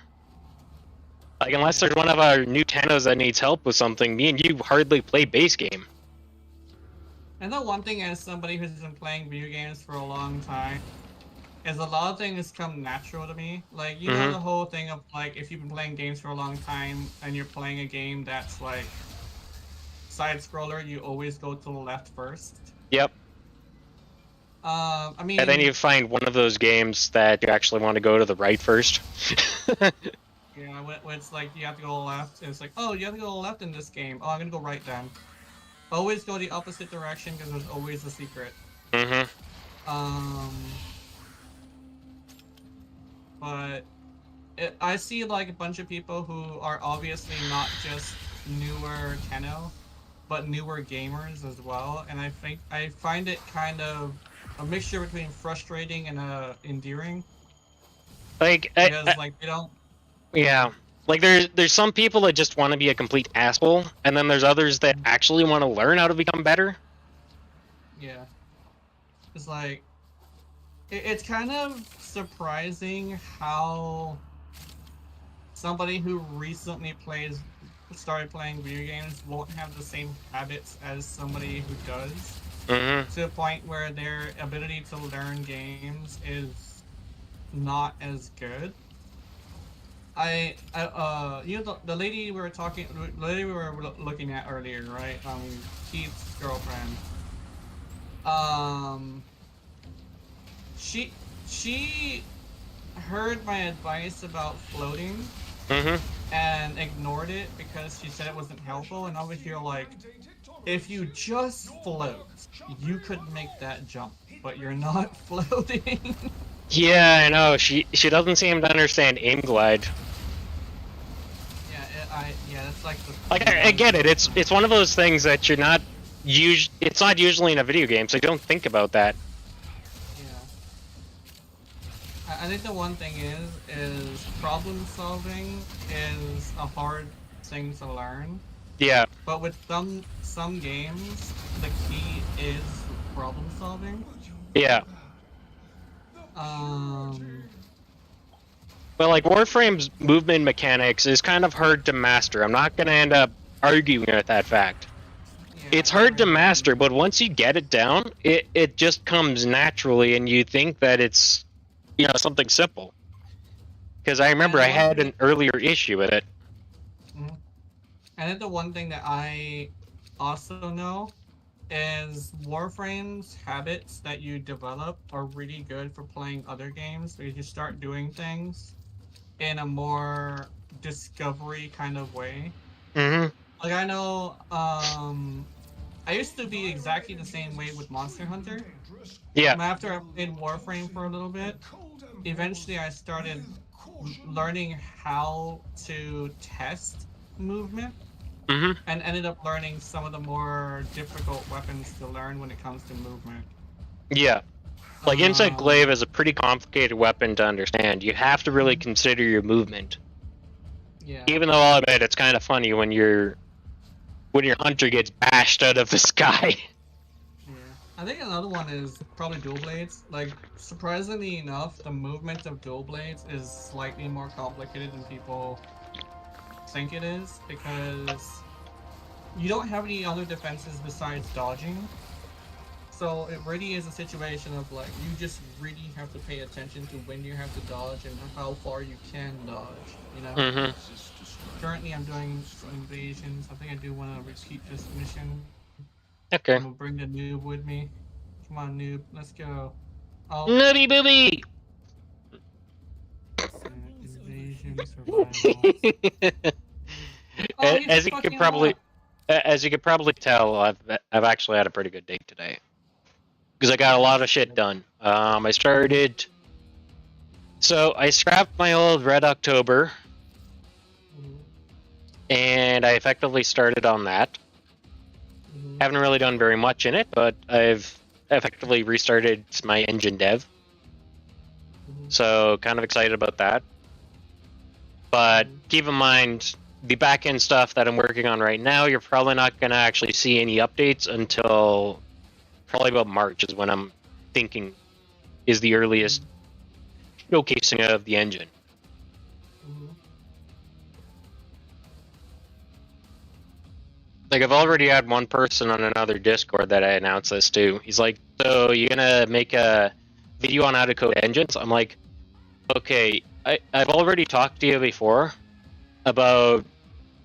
Like, unless there's one of our new Tennos that needs help with something, me and you hardly play base game. And the one thing, as somebody who's been playing video games for a long time, is a lot of things come natural to me. Like, you know, the whole thing of, like, if you've been playing games for a long time and you're playing a game that's, like, side-scroller, you always go to the left first. Yep. I mean... And then you find one of those games that you actually want to go to the right first. Yeah, when it's like, you have to go left, and it's like, oh, you have to go left in this game. Oh, I'm gonna go right then. Always go the opposite direction, because there's always a secret. But I see like a bunch of people who are obviously not just newer Tenno, but newer gamers as well, and I find it kind of a mixture between frustrating and endearing. Like, because like they don't. Yeah, like there's some people that just want to be a complete asshole, and then there's others that actually want to learn how to become better. Yeah, it's like it's kind of surprising how somebody who recently started playing video games won't have the same habits as somebody who does. To a point where their ability to learn games is not as good. You know, the lady we were looking at earlier, right? Keith's girlfriend. She heard my advice about floating and ignored it because she said it wasn't helpful, and over here like, if you just float, you could make that jump, but you're not floating. Yeah, I know. She doesn't seem to understand aim glide. Yeah, that's like the... Like, I get it. It's one of those things that you're not it's not usually in a video game, so you don't think about that. Yeah. I think the one thing is problem solving is a hard thing to learn. Yeah. But with some games, the key is problem solving. Yeah. Well, like, Warframe's movement mechanics is kind of hard to master. I'm not gonna end up arguing with that fact. Yeah, it's hard to master, but once you get it down, it just comes naturally, and you think that it's, you know, something simple. Because I remember I had an earlier issue with it. And then the one thing that I also know is Warframe's habits that you develop are really good for playing other games, because you start doing things in a more discovery kind of way. Like, I know, I used to be exactly the same way with Monster Hunter. Yeah. After I played Warframe for a little bit, eventually I started learning how to test movement. And ended up learning some of the more difficult weapons to learn when it comes to movement. Yeah. Like, Insect Glaive is a pretty complicated weapon to understand. You have to really consider your movement. Yeah. Even though I'll admit it's kind of funny when you're when your hunter gets bashed out of the sky. Yeah. I think another one is probably dual blades. Like, surprisingly enough, the movement of dual blades is slightly more complicated than people think it is, because you don't have any other defenses besides dodging. So it really is a situation of like, you just really have to pay attention to when you have to dodge and how far you can dodge, you know? Mm-hmm. Currently I'm doing some invasions. I think I do want to repeat this mission. Okay. I'm gonna bring the noob with me. Come on, noob, let's go. Oh, Nutty booby! invasion survival. Oh, he's as you fucking could probably, up. as you could probably tell, I've actually had a pretty good day today because I got a lot of shit done. I started. So I scrapped my old Red October, and I effectively started on that. Haven't really done very much in it, but I've effectively restarted my engine dev. So kind of excited about that. But keep in mind, the back-end stuff that I'm working on right now, you're probably not going to actually see any updates until probably about March is when I'm thinking is the earliest showcasing of the engine. Like, I've already had one person on another Discord that I announced this to. He's like, so you're gonna make a video on how to code engines? I'm like, okay, I've already talked to you before about,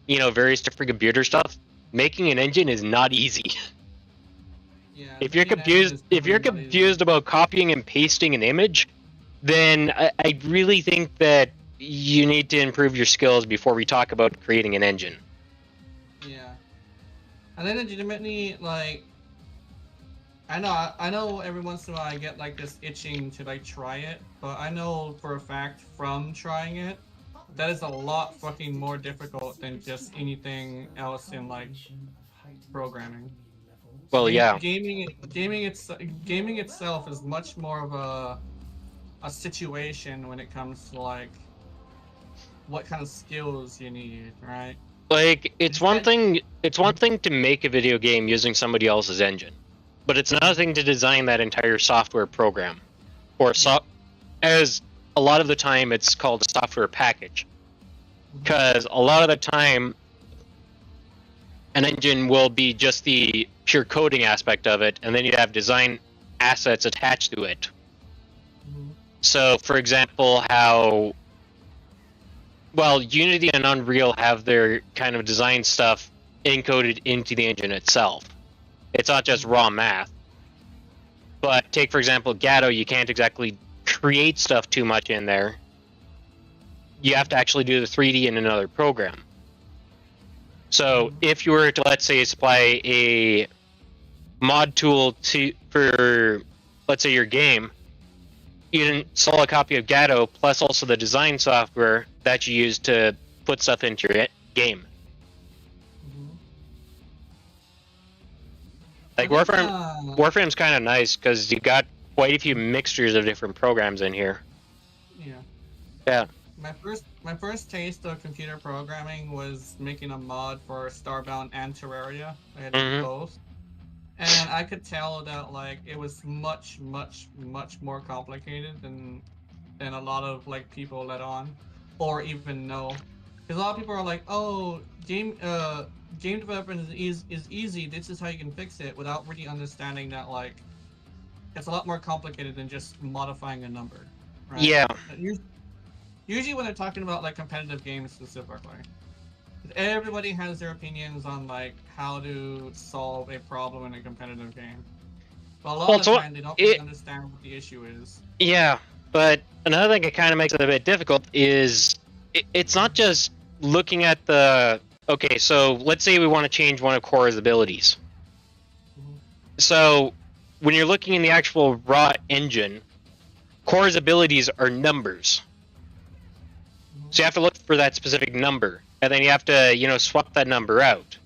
you know, various different computer stuff. Making an engine is not easy. Yeah, If you're confused about copying and pasting an image, then I really think that you need to improve your skills before we talk about creating an engine. Yeah. And then legitimately, like, I know every once in a while I get like this itching to like try it, but I know for a fact from trying it, that is a lot fucking more difficult than just anything else in like programming. Well, yeah. Gaming itself is much more of a situation when it comes to like what kind of skills you need, right? Like, it's one thing to make a video game using somebody else's engine, but it's another thing to design that entire software program, or as a lot of the time it's called a software package, because a lot of the time an engine will be just the pure coding aspect of it, and then you have design assets attached to it. So, for example, how Unity and Unreal have their kind of design stuff encoded into the engine itself. It's not just raw math. But take, for example, Gatto, you can't exactly create stuff too much in there. You have to actually do the 3D in another program. So if you were to, let's say, supply a mod tool for, let's say, your game, you can install a copy of Gatto plus also the design software that you use to put stuff into your game. Like Warframe's kind of nice because you got quite a few mixtures of different programs in here. Yeah. Yeah. My first taste of computer programming was making a mod for Starbound and Terraria. I had both. And I could tell that like it was much more complicated than a lot of like people let on or even know. Because a lot of people are like, oh, game development is easy, this is how you can fix it, without really understanding that like it's a lot more complicated than just modifying a number. Right? Yeah. Usually when they're talking about like competitive games specifically, everybody has their opinions on like how to solve a problem in a competitive game. But a lot of the time they don't really understand what the issue is. Yeah, but another thing that kind of makes it a bit difficult is it's not just looking at the... Okay, so let's say we want to change one of Cora's abilities. So when you're looking in the actual raw engine, Cora's abilities are numbers. So you have to look for that specific number, and then you have to, you know, swap that number out.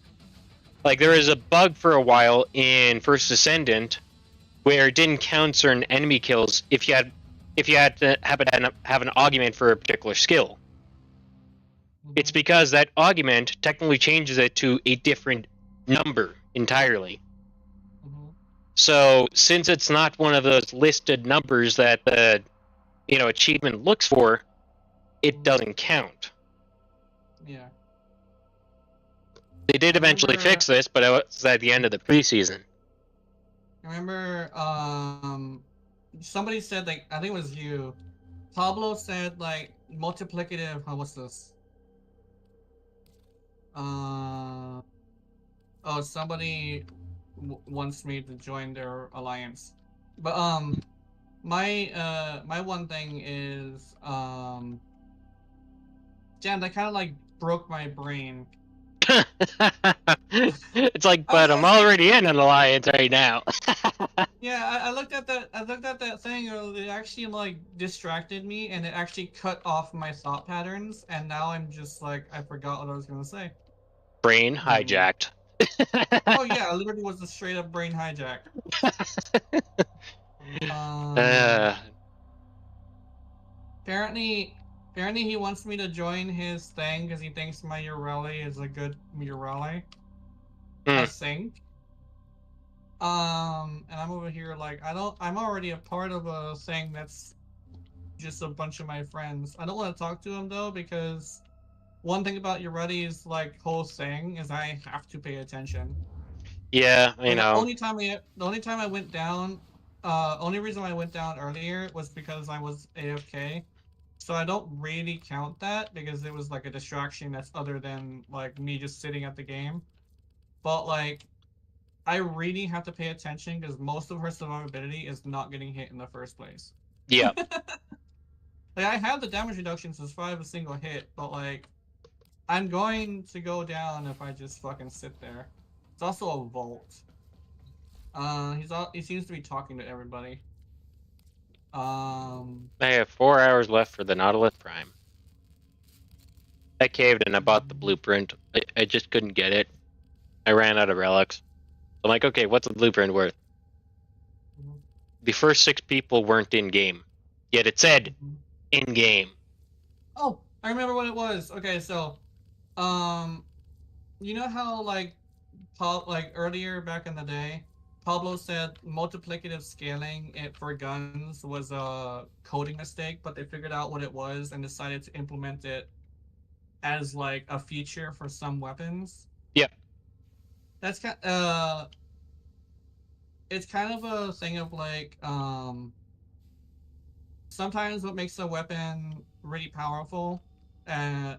Like, there was a bug for a while in First Ascendant where it didn't count certain enemy kills if you had to have an augment for a particular skill. It's because that augment technically changes it to a different number entirely. Mhm. So since it's not one of those listed numbers that the achievement looks for, it doesn't count. Yeah. They did I eventually remember. fix this, but it was at the end of the preseason. I remember. Somebody said, like, I think it was you. Pablo said, like, multiplicative. What's this? Oh, somebody wants me to join their alliance, but my one thing is damn, that kind of like broke my brain. It's like, I was but I'm actually, already in an alliance right now. yeah, I looked at that. I looked at that thing. It actually like distracted me, and it actually cut off my thought patterns. And now I'm just like, I forgot what I was gonna say. Brain hijacked. Oh yeah, I literally was a straight up brain hijack. uh, Apparently, apparently he wants me to join his thing because he thinks my Ureli is a good Ureli. I hmm. think. And I'm over here like I'm already a part of a thing that's just a bunch of my friends. I don't want to talk to him though because one thing about Ureli's like whole thing is I have to pay attention. Yeah, Like the only time I went down, only reason I went down earlier was because I was AFK. So I don't really count that because it was like a distraction that's other than like me just sitting at the game. But like I really have to pay attention because most of her survivability is not getting hit in the first place. yeah. Like I have the damage reduction to survive a single hit, but like I'm going to go down if I just fucking sit there. It's also a vault. He seems to be talking to everybody. I have 4 hours left for the Nautilus Prime. I caved and I bought the blueprint. I just couldn't get it. I ran out of relics. I'm like, okay, what's the blueprint worth? The first 6 people weren't in game, yet it said in game. Oh, I remember what it was. Okay, so, um, you know how like earlier back in the day, Pablo said multiplicative scaling it for guns was a coding mistake, but they figured out what it was and decided to implement it as like a feature for some weapons. Yep. That's it's kind of a thing of like sometimes what makes a weapon really powerful uh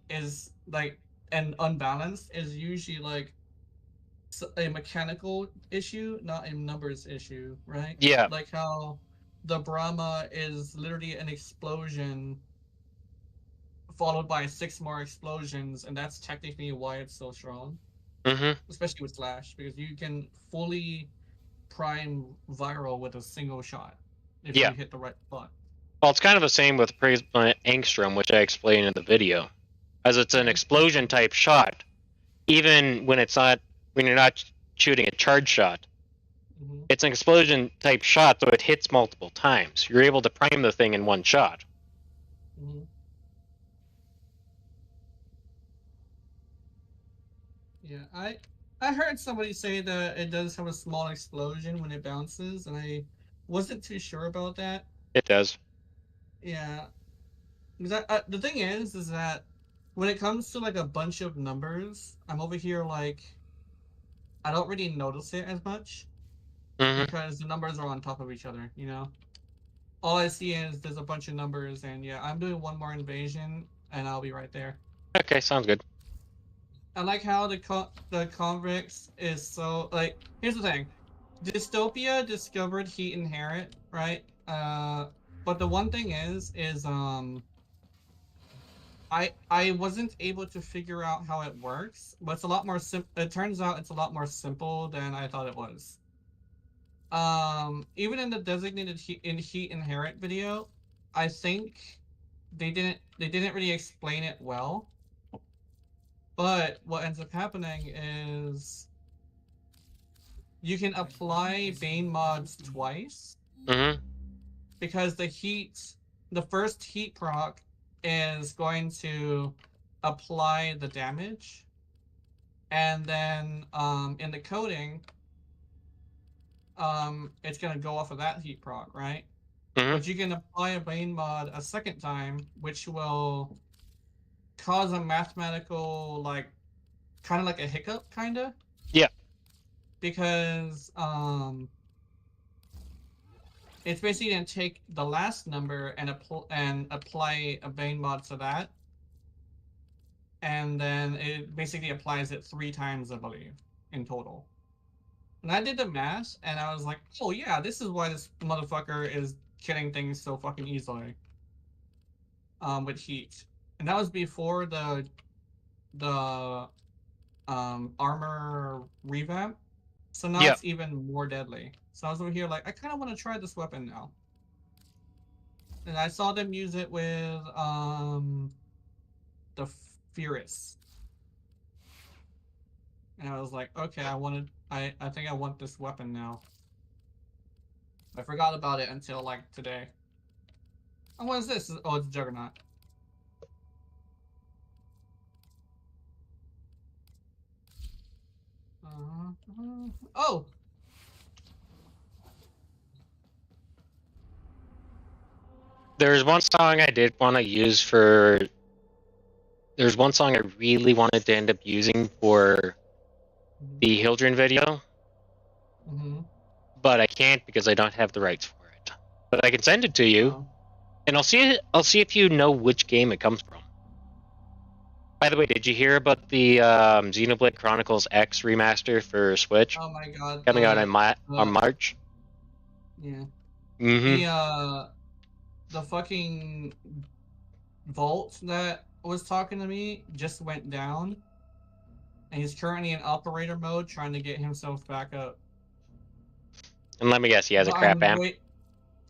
is like and unbalanced is usually like a mechanical issue, not a numbers issue, right? Yeah. Like how the Brahma is literally an explosion followed by 6 more explosions, and that's technically why it's so strong, Mm-hmm. especially with Slash, because you can fully prime viral with a single shot if Yeah. you hit the right spot. Well, it's kind of the same with Prisma Angstrom, which I explained in the video, as it's an Yeah. explosion type shot. Even when you're not shooting a charge shot, Mm-hmm. it's an explosion type shot, so it hits multiple times. You're able to prime the thing in one shot. Mm-hmm. Yeah, I heard somebody say that it does have a small explosion when it bounces, and I wasn't too sure about that. It does. Yeah, because the thing is that when it comes to like a bunch of numbers, I'm over here like I don't really notice it as much Mm-hmm. because the numbers are on top of each other. You know, all I see is there's a bunch of numbers, and yeah, I'm doing one more invasion, and I'll be right there. Okay, sounds good. I like how the convicts is so like. Here's the thing, Dystopia discovered heat inherent, right? But the one thing is I wasn't able to figure out how it works, but it's a lot more it turns out it's a lot more simple than I thought it was. Even in the designated heat inherent video, I think they didn't really explain it well. But what ends up happening is you can apply Bane mods twice Mm-hmm. because the first heat proc is going to apply the damage, and then in the coding, it's gonna go off of that heat proc, right? Mhm. But you can apply a Bane mod a second time, which will cause a mathematical, like, kind of like a hiccup, kind of. Yeah. Because it's basically gonna take the last number and apply a Bane mod to that, and then it basically applies it 3 times, I believe, in total. And I did the math, and I was like, oh yeah, this is why this motherfucker is killing things so fucking easily. With heat. And that was before the armor revamp. So now Yeah. it's even more deadly. So I was over here like, I kind of want to try this weapon now. And I saw them use it with the Furious. And I was like, okay, I think I want this weapon now. I forgot about it until like today. And what is this? Oh, it's Juggernaut. Oh! There's one song I did want to use for. There's one song I really wanted to end up using for the Hildren video, but I can't because I don't have the rights for it. But I can send it to you, Oh. and I'll see if you know which game it comes from. By the way, did you hear about the Xenoblade Chronicles X remaster for Switch Oh my god. coming out on March? Yeah. Mm-hmm. The fucking vault that was talking to me just went down, and he's currently in operator mode trying to get himself back up. And let me guess, he has a But crap amp.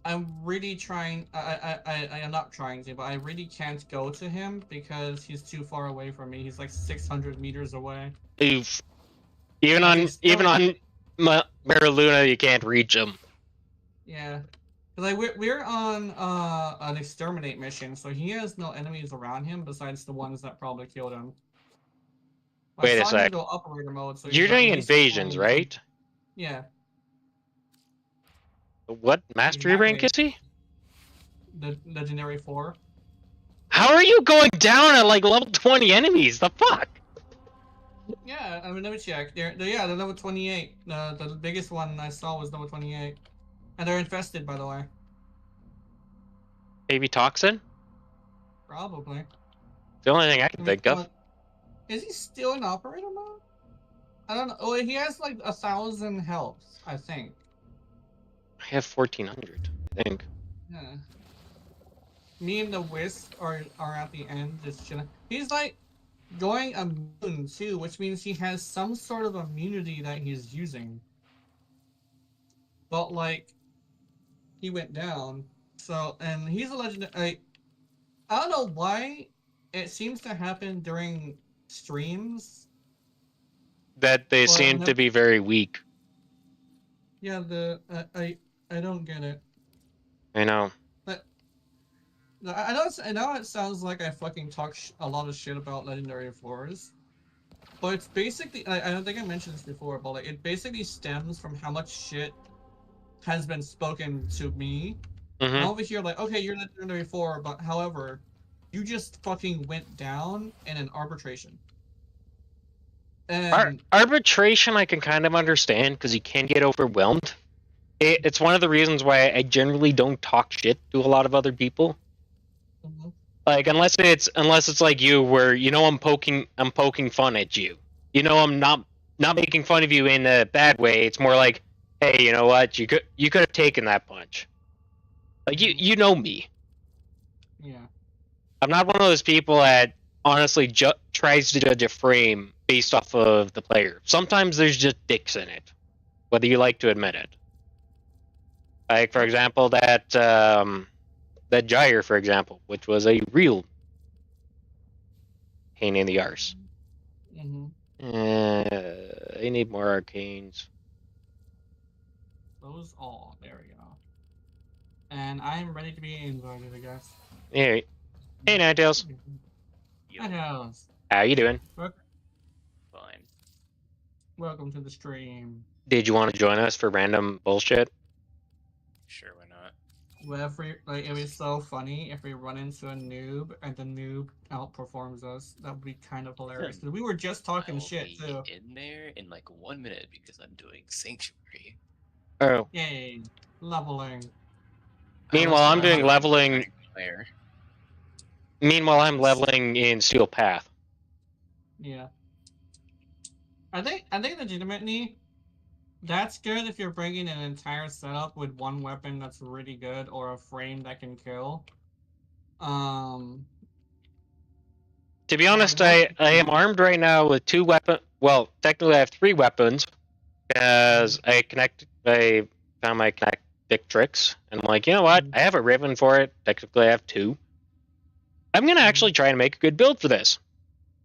I'm really trying. I am not trying to, but I really can't go to him because he's too far away from me. He's like 600 meters away. Oof. Even on Mariluna, you can't reach him. Yeah, like we're on an exterminate mission, so he has no enemies around him besides the ones that probably killed him. Wait a I saw him sec. go operator mode, so You're doing invasions, right? Yeah. What mastery rank is he? The legendary 4. How are you going down at like level 20 enemies? The fuck? Yeah, I mean, let me check. They're level 28. The biggest one I saw was level 28. And they're infested, by the way. Maybe toxin? Probably. The only thing I can think of. Is he still in operator mode? I don't know. Oh, he has like 1,000 health, I think. I have 1,400, I think. Yeah. Me and the Wisp are at the end, just chilling. He's like going immune too, which means he has some sort of immunity that he's using. But like, he went down. So, and he's a legendary. I don't know why it seems to happen during streams. That they seem to be very weak. Yeah, I don't get it. I know. But I know it sounds like I fucking talk a lot of shit about legendary 4s. But it's basically, I don't think I mentioned this before, but like, it basically stems from how much shit has been spoken to me. Mm-hmm. I'm over here like, okay, you're legendary 4, but however, you just fucking went down in an arbitration. And arbitration I can kind of understand because you can get overwhelmed. It's one of the reasons why I generally don't talk shit to a lot of other people. Mm-hmm. Like unless it's like you, where I'm poking fun at you. I'm not making fun of you in a bad way. It's more like, hey, you know what? You could have taken that punch. Like you know me. Yeah. I'm not one of those people that honestly tries to judge a frame based off of the player. Sometimes there's just dicks in it, whether you like to admit it. Like for example, that gyre, for example, which was a real pain in the arse. I need more arcanes. Those all. There we go. And I'm ready to be invited, I guess. Hey, Ninetales. Ninetales. How you doing? Fine. Welcome to the stream. Did you want to join us for random bullshit? Sure, why not? Well, it would be so funny if we run into a noob and the noob outperforms us. That would be kind of hilarious. Because we were just I talking will shit be too. in there in like 1 minute because I'm doing Sanctuary. Oh. Yay, leveling. Meanwhile, I'm doing I'm leveling. returning player. Meanwhile, I'm leveling in Steel Path. Yeah. I think legitimately, that's good if you're bringing an entire setup with one weapon that's really good or a frame that can kill. To be honest, I am armed right now with 2 weapons. Well, technically I have 3 weapons because I found my connectic tricks, and I'm like, you know what? I have a Riven for it. Technically, I have 2. I'm gonna actually try and make a good build for this.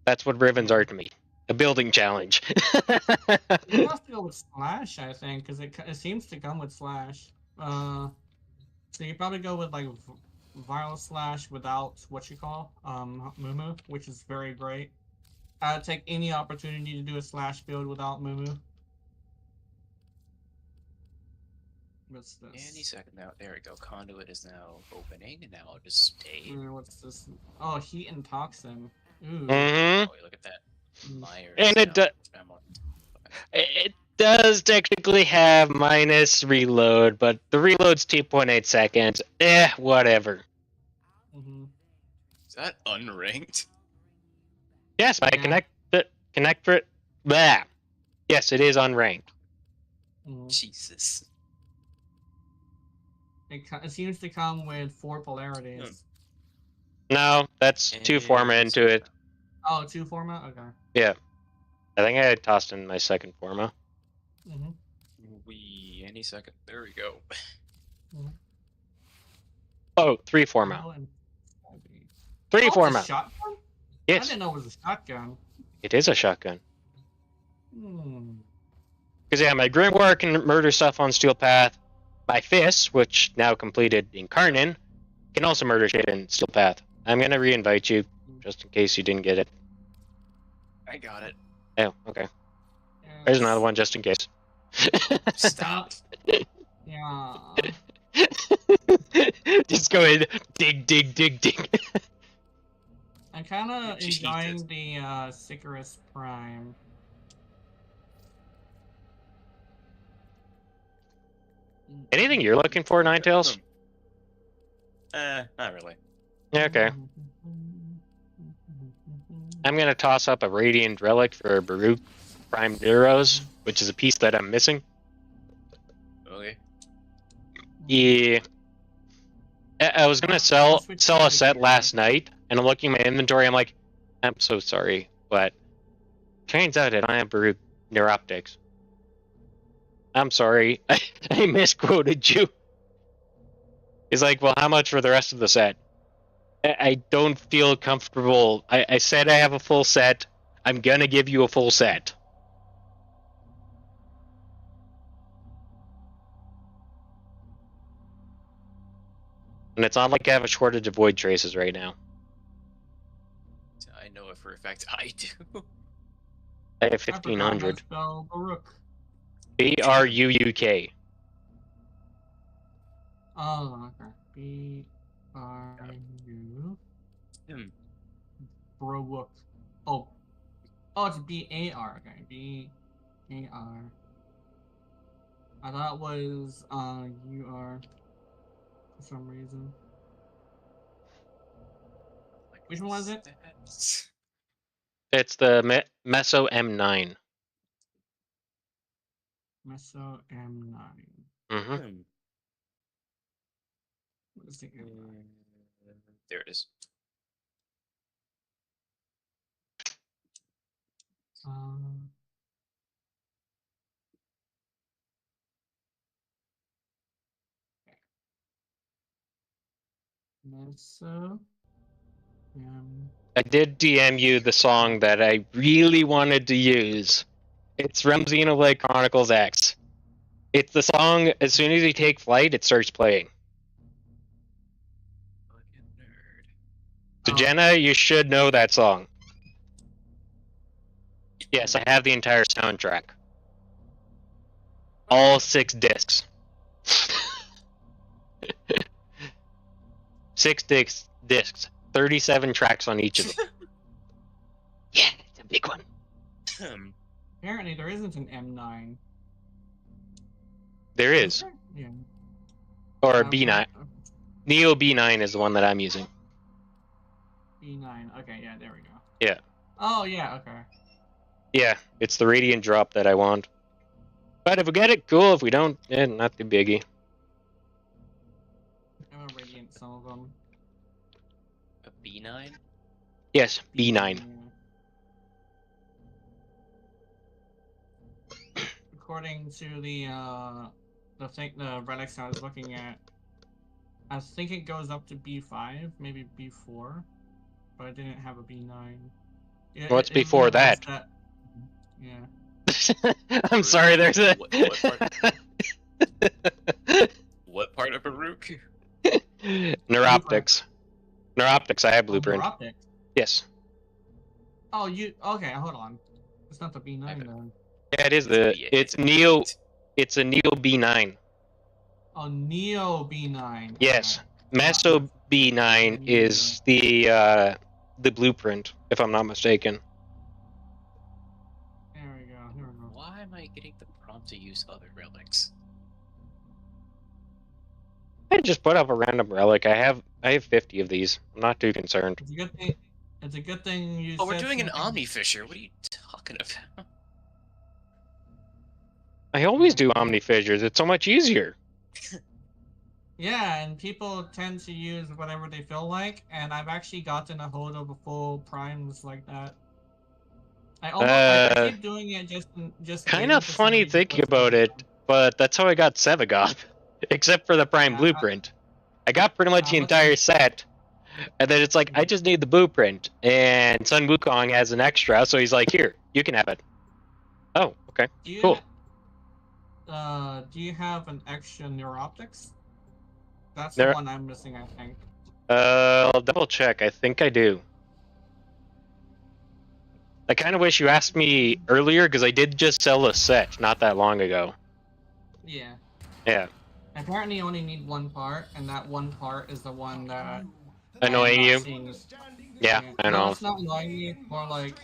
That's what Rivens are to me. A building challenge. You have to go with Slash, I think, because it seems to come with Slash. So you probably go with like Viral Slash without what you call Mumu, which is very great. I'd take any opportunity to do a Slash build without Mumu. What's this? Any second now. There we go. Conduit is now opening, and now I'll just stay. What's this? Oh, Heat and Toxin. Ooh. Mm-hmm. Oh, look at that. Myers. And it does technically have minus reload, but the reload's 2.8 seconds. Whatever. Is that unranked? Yes, I connect for it. Blah. Yes, it is unranked. Jesus. It seems to come with 4 polarities. No, that's 2 forma into it. Oh, 2 forma? Okay. Yeah. I think I tossed in my second forma. Any second. There we go. Oh, 3 forma. 3 forma. Shotgun? Yes. I didn't know it was a shotgun. It is a shotgun. Because yeah, my Grimoire can murder stuff on Steel Path. My Fist, which now completed in Karnan, can also murder shit in Steel Path. I'm gonna re-invite you, just in case you didn't get it. I got it. Oh, okay. There's another one, just in case. Stop. Yeah. Just go in, dig, dig, dig, dig. I'm kind of enjoying the Sicarus Prime. Anything you're looking for, Ninetales? Not really. Yeah, okay. I'm gonna toss up a Radiant Relic for Baruch Prime Heroes, which is a piece that I'm missing. Okay. Yeah. I was gonna sell a set last night, and I'm looking at my inventory, I'm like, I'm so sorry, but turns out I don't have Baruch Neuroptics. I'm sorry, I misquoted you. He's like, well, how much for the rest of the set? I don't feel comfortable. I said I have a full set. I'm gonna give you a full set. And it's not like I have a shortage of Void Traces right now. I know it for a fact I do. I have 1,500. Baruch. B-R-U-U-K. Oh, okay. B-R-U... Baruch. Oh. Oh, it's B-A-R. Okay. B-A-R. I thought it was, U-R. For some reason. Which one was it? It's the Meso M9. Meso M9. Mm-hmm. What is the M9? There it is. Meso M. I did DM you the song that I really wanted to use. It's Realm Xenoblade Chronicles X. It's the song, as soon as you take flight, it starts playing. Fucking nerd. So Jenna, you should know that song. Yes, I have the entire soundtrack. all 6 discs. 6 discs. 37 tracks on each of them. Yeah, it's a big one. Apparently, there isn't an M9. There is. Yeah. Or B9. Neo B9 is the one that I'm using. B9. Okay, yeah, there we go. Yeah. Oh, yeah, okay. Yeah, it's the Radiant drop that I want. But if we get it, cool. If we don't, not too biggie. I'm gonna Radiant some of them. A B9? Yes, B9. According to the relics I was looking at, I think it goes up to B5, maybe B4, but I didn't have a B9. What's before that? Yeah. I'm sorry, there's a... What part of Baruch? Neuroptics. Neuroptics, I have blueprint. Neuroptics? Yes. Oh, okay, hold on. It's not the B9 then. Yeah, it is it's Neo, it's a Neo B9. Oh, Neo B9. Yes. Maso B9 is the blueprint, if I'm not mistaken. There we go. Why am I getting the prompt to use other relics? I just put up a random relic. I have 50 of these. I'm not too concerned. It's a good thing. It's a good thing you. Oh, we're doing an Omni Fissure. What are you talking about? I always do Omni Fissures. It's so much easier. Yeah, and people tend to use whatever they feel like, and I've actually gotten a hold of a full primes like that. I keep doing it just. Kind of funny thinking about it, but that's how I got Sevagoth, except for the prime blueprint. I got pretty much the entire set, and then it's like I just need the blueprint, and Sun Wukong has an extra, so he's like, "Here, you can have it." Oh, okay, cool. Do you have an extra Neuroptics? That's the one I'm missing, I think. I'll double check. I think I do. I kind of wish you asked me earlier, because I did just sell a set not that long ago. Yeah. Yeah. Apparently you only need one part, and that one part is the one that... Annoying you? Yeah, I know. No, it's not annoying me, more like...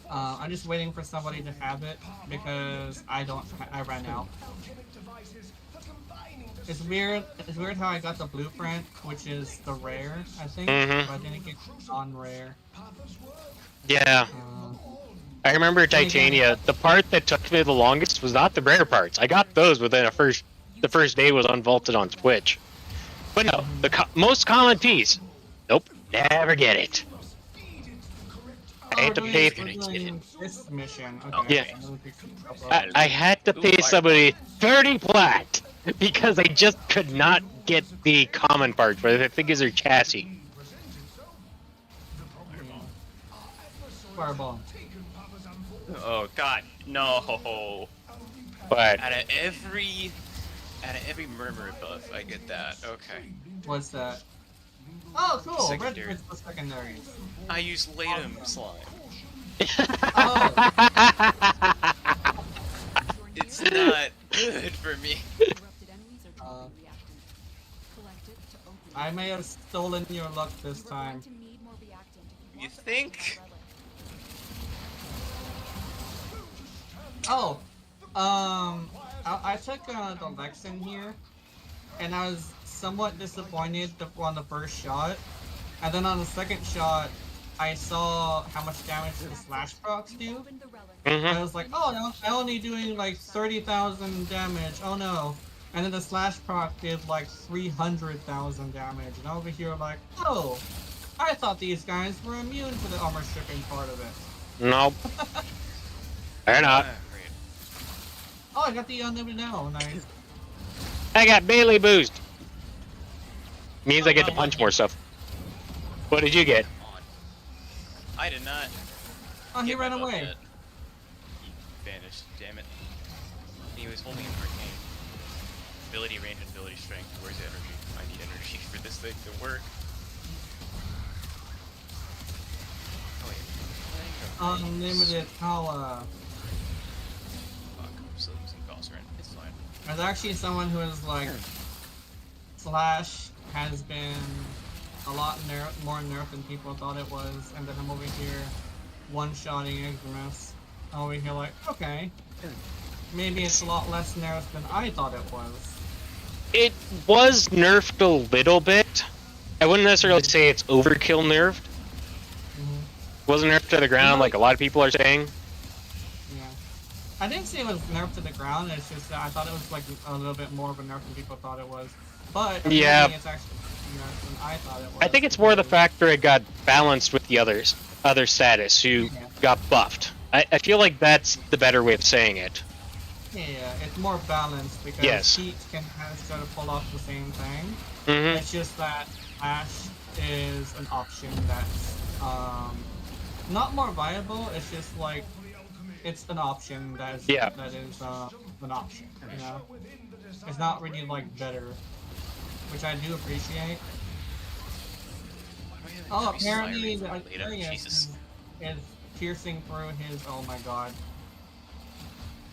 I'm just waiting for somebody to have it, because I ran out. It's weird how I got the blueprint, which is the rare, I think, but I didn't get non-rare. Yeah. I remember Titania. The part that took me the longest was not the rare parts. I got those within the first day was unvaulted on Twitch. But no, the most common piece. Nope, never get it. I had to pay. This mission. Okay. Yeah. I had to pay somebody 30 plat because I just could not get the common parts, but the thing is their chassis. Fireball. Oh God, no! But out of every murmur buff, I get that. Okay. What's that? Oh, cool. Secondary. Red for secondary. I use Latum slime. Oh. It's not good for me. I may have stolen your luck this time. You think? Oh, I took the Lex in here, and I was somewhat disappointed on the first shot, and then on the second shot, I saw how much damage the slash procs do. I was like, oh no, I'm only doing like 30,000 damage. Oh no. And then the slash proc did like 300,000 damage, and over here like, oh, I thought these guys were immune to the armor stripping part of it. Nope. They're not. Oh, I got the unlimited now. Nice. I got melee boost. Means I get to punch more stuff. What did you get? I did not. Oh, he ran away. Yet. He vanished. Damn it. He was holding an arcane. Ability range and ability strength. Where's the energy? I need energy for this thing to work. Oh, wait. Unlimited power. Fuck, I'm still using Golem. toss her in. It's fine. There's actually someone who is like, Slash has been a lot more nerfed than people thought it was, and then I'm over here one-shotting Ignis. I'm over here like, okay, maybe it's a lot less nerfed than I thought it was. It was nerfed a little bit. I wouldn't necessarily say it's overkill nerfed. Wasn't nerfed to the ground like a lot of people are saying. Yeah. I didn't say it was nerfed to the ground, it's just that I thought it was like a little bit more of a nerf than people thought it was. But yeah, it's actually nerfed than I thought it was. I think it's more the factor it got balanced with the other status who got buffed. I feel like that's the better way of saying it. Yeah, it's more balanced because Heat can kind of sort of pull off the same thing. It's just that Ash is an option that's not more viable. It's just like it's an option that is an option. You know, it's not really like better, which I do appreciate. Oh, apparently the Aquarius is piercing through his. Oh my god.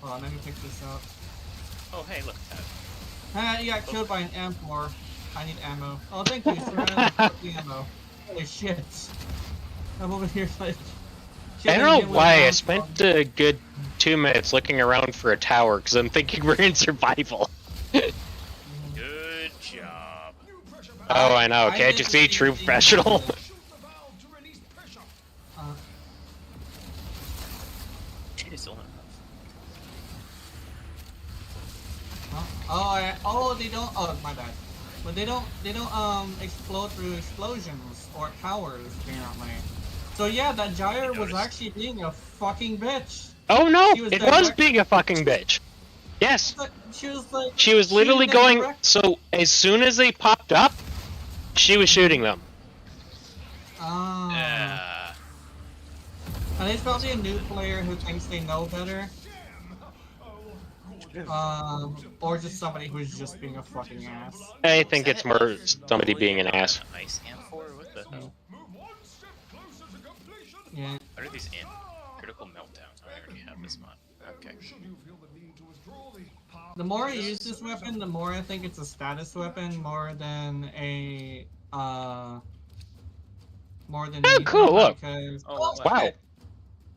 Hold on, let me pick this up. Oh, hey, look at that. He got killed by an M4. I need ammo. Oh, thank you, sir. I have the ammo. Holy shit. I'm over here like... I don't know why I spent a good 2 minutes looking around for a tower, because I'm thinking we're in survival. Good job. Oh, I know. Can't you see? True professional. Oh, they don't. Oh, my bad. But they don't explode through explosions or towers apparently. So yeah, that gyre was actually being a fucking bitch. Oh no, it was being a fucking bitch. Yes. She was literally going. So as soon as they popped up, she was shooting them. And it's probably a new player who thinks they know better. Or just somebody who's just being a fucking ass. I think it's more somebody being an ass. Ice amp for? What the hell? Yeah. What are these in? Critical meltdown. I already have this mod. Okay. The more I use this weapon, the more I think it's a status weapon more than a more than. Oh, cool! Look. Oh, wow.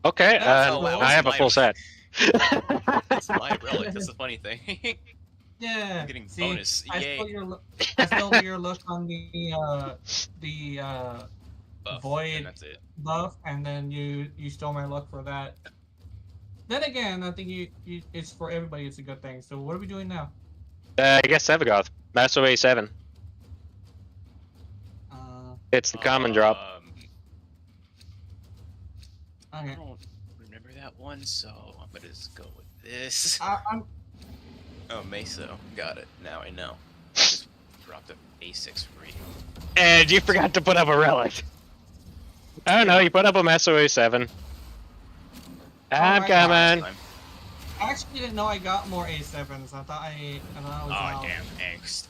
Okay. I have a full set. It's my relic. That's the funny thing. Yeah. I'm getting bonus. Yay. I stole your look on the buff, void that's it. buff, and then you stole my luck for that. Then again, I think it's for everybody. It's a good thing. So what are we doing now? I guess Sevagoth. Masso A7. It's the common drop. Okay. I don't remember that one, so I'm gonna just go with this. Oh, Meso. Got it. Now I know. I just dropped an A6 for you. And you forgot to put up a relic. I don't know, you put up a Masso A7. I'm coming. I actually didn't know I got more A7s. I thought I was out. Damn, angst.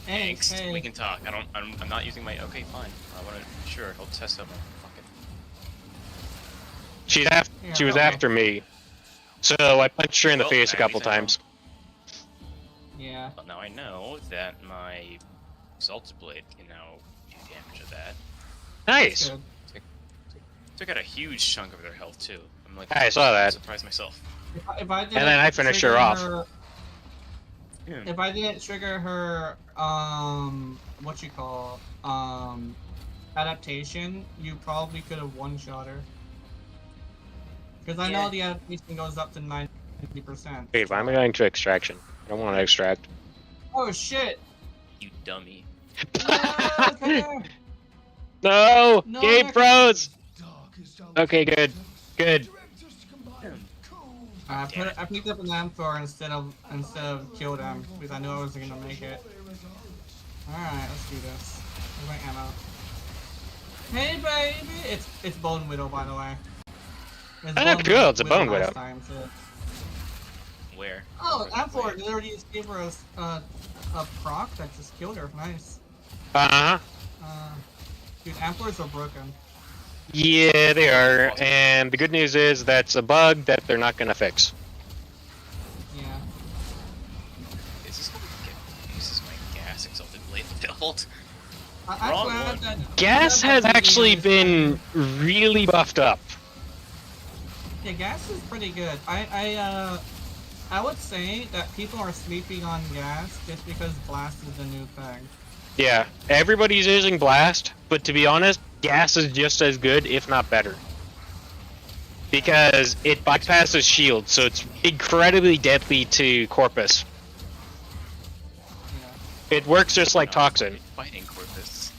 Angst. Hey. We can talk. I'm not using my. Okay, fine. I want to. Sure, I'll test out my fucking. She was after me, so I punched her in the face a couple times. Yeah. Well, now I know that my Salted Blade can now do damage of that. Nice. Took out a huge chunk of their health too. I'm like, I saw that. Surprised myself. If I didn't and then I finished her off. If I didn't trigger her, what you call, adaptation, you probably could have one-shot her. Because I know the adaptation goes up to 90%. Wait, why am I going to extraction? I don't want to extract. Oh shit! You dummy. No! Game froze! Okay, good. Good. I picked up an M4 instead of killed him because I knew I wasn't gonna make it. Alright, let's do this. Where's my ammo? Hey baby! It's Bone Widow, by the way. Oh, cool, it's a Bone Widow. Where? Oh, M4 literally just gave her a proc that just killed her. Nice. Dude, M4s are broken. Yeah, they are. And the good news is that's a bug that they're not gonna fix. it filled. I'm Wrong glad one. that Gas has actually been really buffed up. Yeah, gas is pretty good. I would say that people are sleeping on gas just because blast is the new thing. Yeah, everybody's using blast, but to be honest, gas is just as good, if not better. Because it bypasses shield, so it's incredibly deadly to Corpus. Yeah. It works just like Toxin. Fighting Corpus.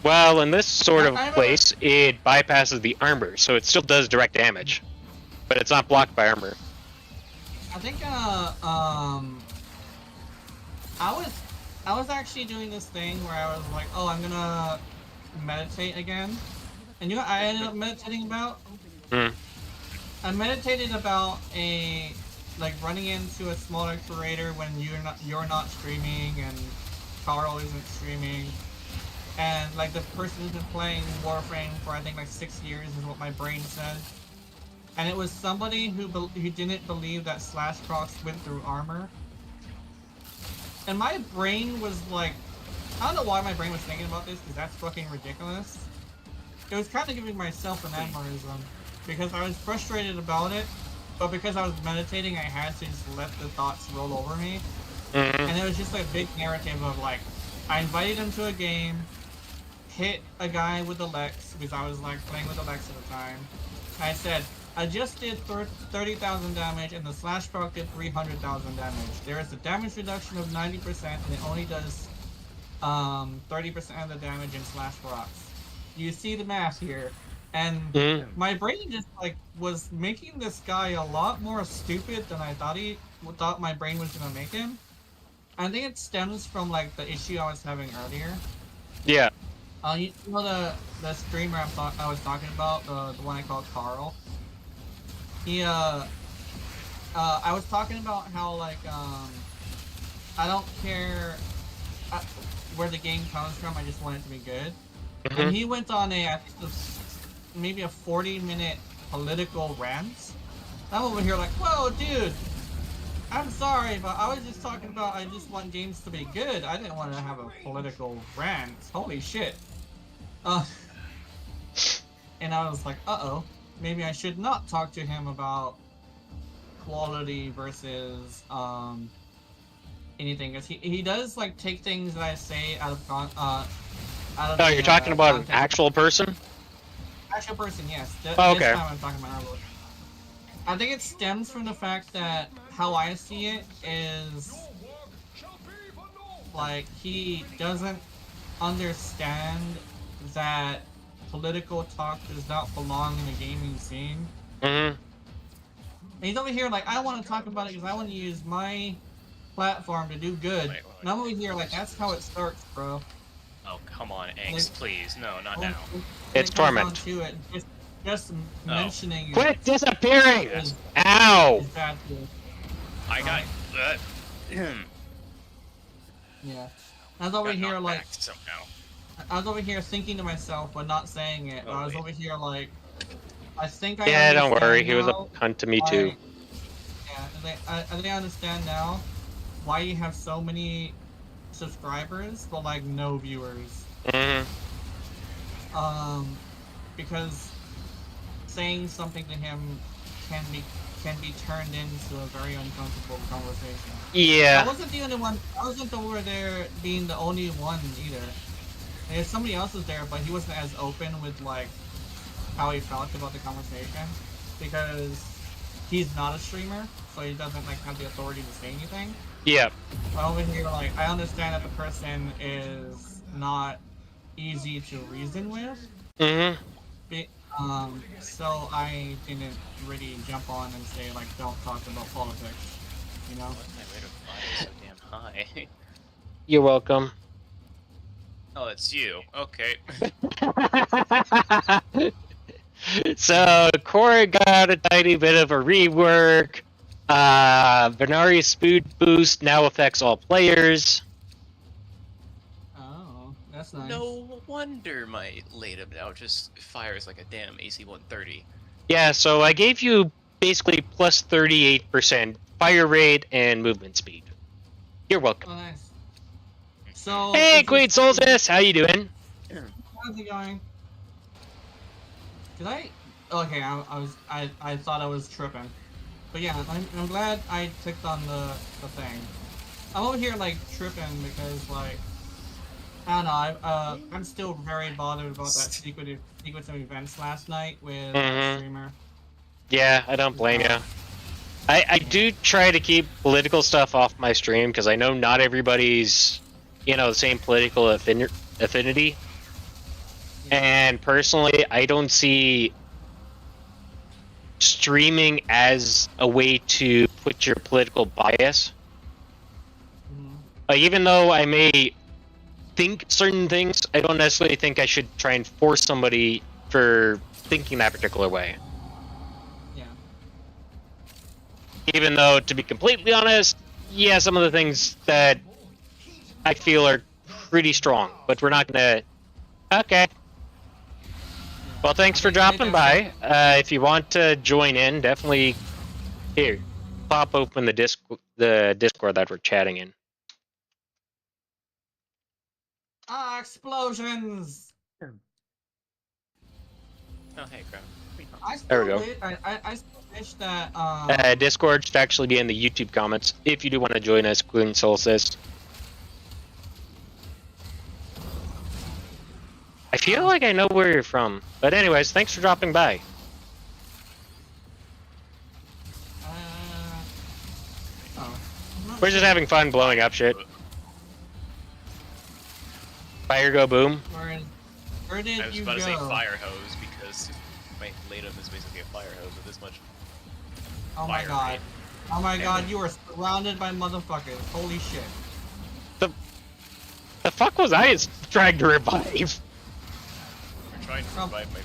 Well, in this sort of I have a- place, it bypasses the armor, so it still does direct damage. But it's not blocked by armor. I think I was actually doing this thing where I was like, oh, I'm gonna meditate again. And you know what I ended up meditating about? Hmm. I meditated about like running into a smaller creator when you're not streaming and Carl isn't streaming. And like the person who's been playing Warframe for I think like 6 years is what my brain said. And it was somebody who didn't believe that slash procs went through armor. And my brain was like, I don't know why my brain was thinking about this, because that's fucking ridiculous. It was kind of giving myself an aneurysm, because I was frustrated about it, but because I was meditating, I had to just let the thoughts roll over me. And it was just a big narrative of like, I invited him to a game, hit a guy with the Lex, because I was like playing with the Lex at the time. I said, I just did 30,000 damage and the slash proc did 300,000 damage. There is a damage reduction of 90% and it only does 30% of the damage in slash procs. You see the math here. And my brain just like was making this guy a lot more stupid than I thought my brain was gonna make him. I think it stems from like the issue I was having earlier. Yeah. You know the streamer I was talking about, the one I called Carl. He I was talking about how like I don't care where the game comes from. I just want it to be good. And he went on maybe a 40-minute political rant. I'm over here like, whoa, dude. I'm sorry, but I was just talking about I just want games to be good. I didn't want to have a political rant. Holy shit. And I was like, uh-oh. Maybe I should not talk to him about quality versus anything. Because he does like take things that I say out of Oh, you're talking about an context. actual person? Actual person, yes. Oh, okay. This time I'm talking about Arlo. I think it stems from the fact that how I see it is like he doesn't understand that political talk does not belong in the gaming scene. And he's over here like, I want to talk about it because I want to use my platform to do good. And I'm over here like, that's how it starts, bro. Oh, come on, Angst, please. No, not now. It's torment. To it, just mentioning Quit it disappearing! is Ow! bad for you. I got... Yeah. I was over got here knocked like... back somehow. I was over here thinking to myself, but not saying it. Oh, I was wait. over here like, I think I Yeah, don't understand worry, he was a now cunt to me why- too. Yeah, I think I understand now why you have so many subscribers, but like no viewers. Because saying something to him can be turned into a very uncomfortable conversation. Yeah. I wasn't the only one. I wasn't over there being the only one either. There's somebody else was there, but he wasn't as open with like how he felt about the conversation because he's not a streamer, so he doesn't like have the authority to say anything. Yeah. But over here, like I understand that the person is not easy to reason with. So I didn't really jump on and say like don't talk about politics, you know. Why is my rate of fire so damn high? You're welcome. Oh, it's you. Okay. So, Core got a tiny bit of a rework. Venari's Spood Boost now affects all players. Oh, that's nice. No wonder my Latum now just fires like a damn AC-130. Yeah, so I gave you basically plus 38% fire rate and movement speed. You're welcome. Oh, nice. So. Hey, if you Queen start with- Solstice, how you doing? How's it going? Did I? Okay, I thought I was tripping. But yeah, I'm glad I clicked on the thing. I'm over here like tripping because like I don't know. I'm still very bothered about that sequence of events last night with that streamer. Yeah, I don't blame you. I do try to keep political stuff off my stream because I know not everybody's, the same political affinity. And personally, I don't see streaming as a way to put your political bias. Even though I may think certain things, I don't necessarily think I should try and force somebody for thinking that particular way. Yeah. Even though, to be completely honest, yeah, some of the things that I feel are pretty strong, but we're not gonna... Okay. Well, thanks for dropping by. If you want to join in, definitely here, pop open the Discord that we're chatting in. Explosions! Oh, hey, crap. There we go. I still wish that Discord should actually be in the YouTube comments if you do want to join us, Queen Solstice. I feel like I know where you're from, but anyways, thanks for dropping by. We're just having fun blowing up shit. Fire go boom. Where did I was you about go? to say fire hose because my Latum is basically a fire hose with this much. Oh my fire god. rate. Oh my god, you are surrounded by motherfuckers. Holy shit. The fuck was I trying to revive? You're trying to revive my...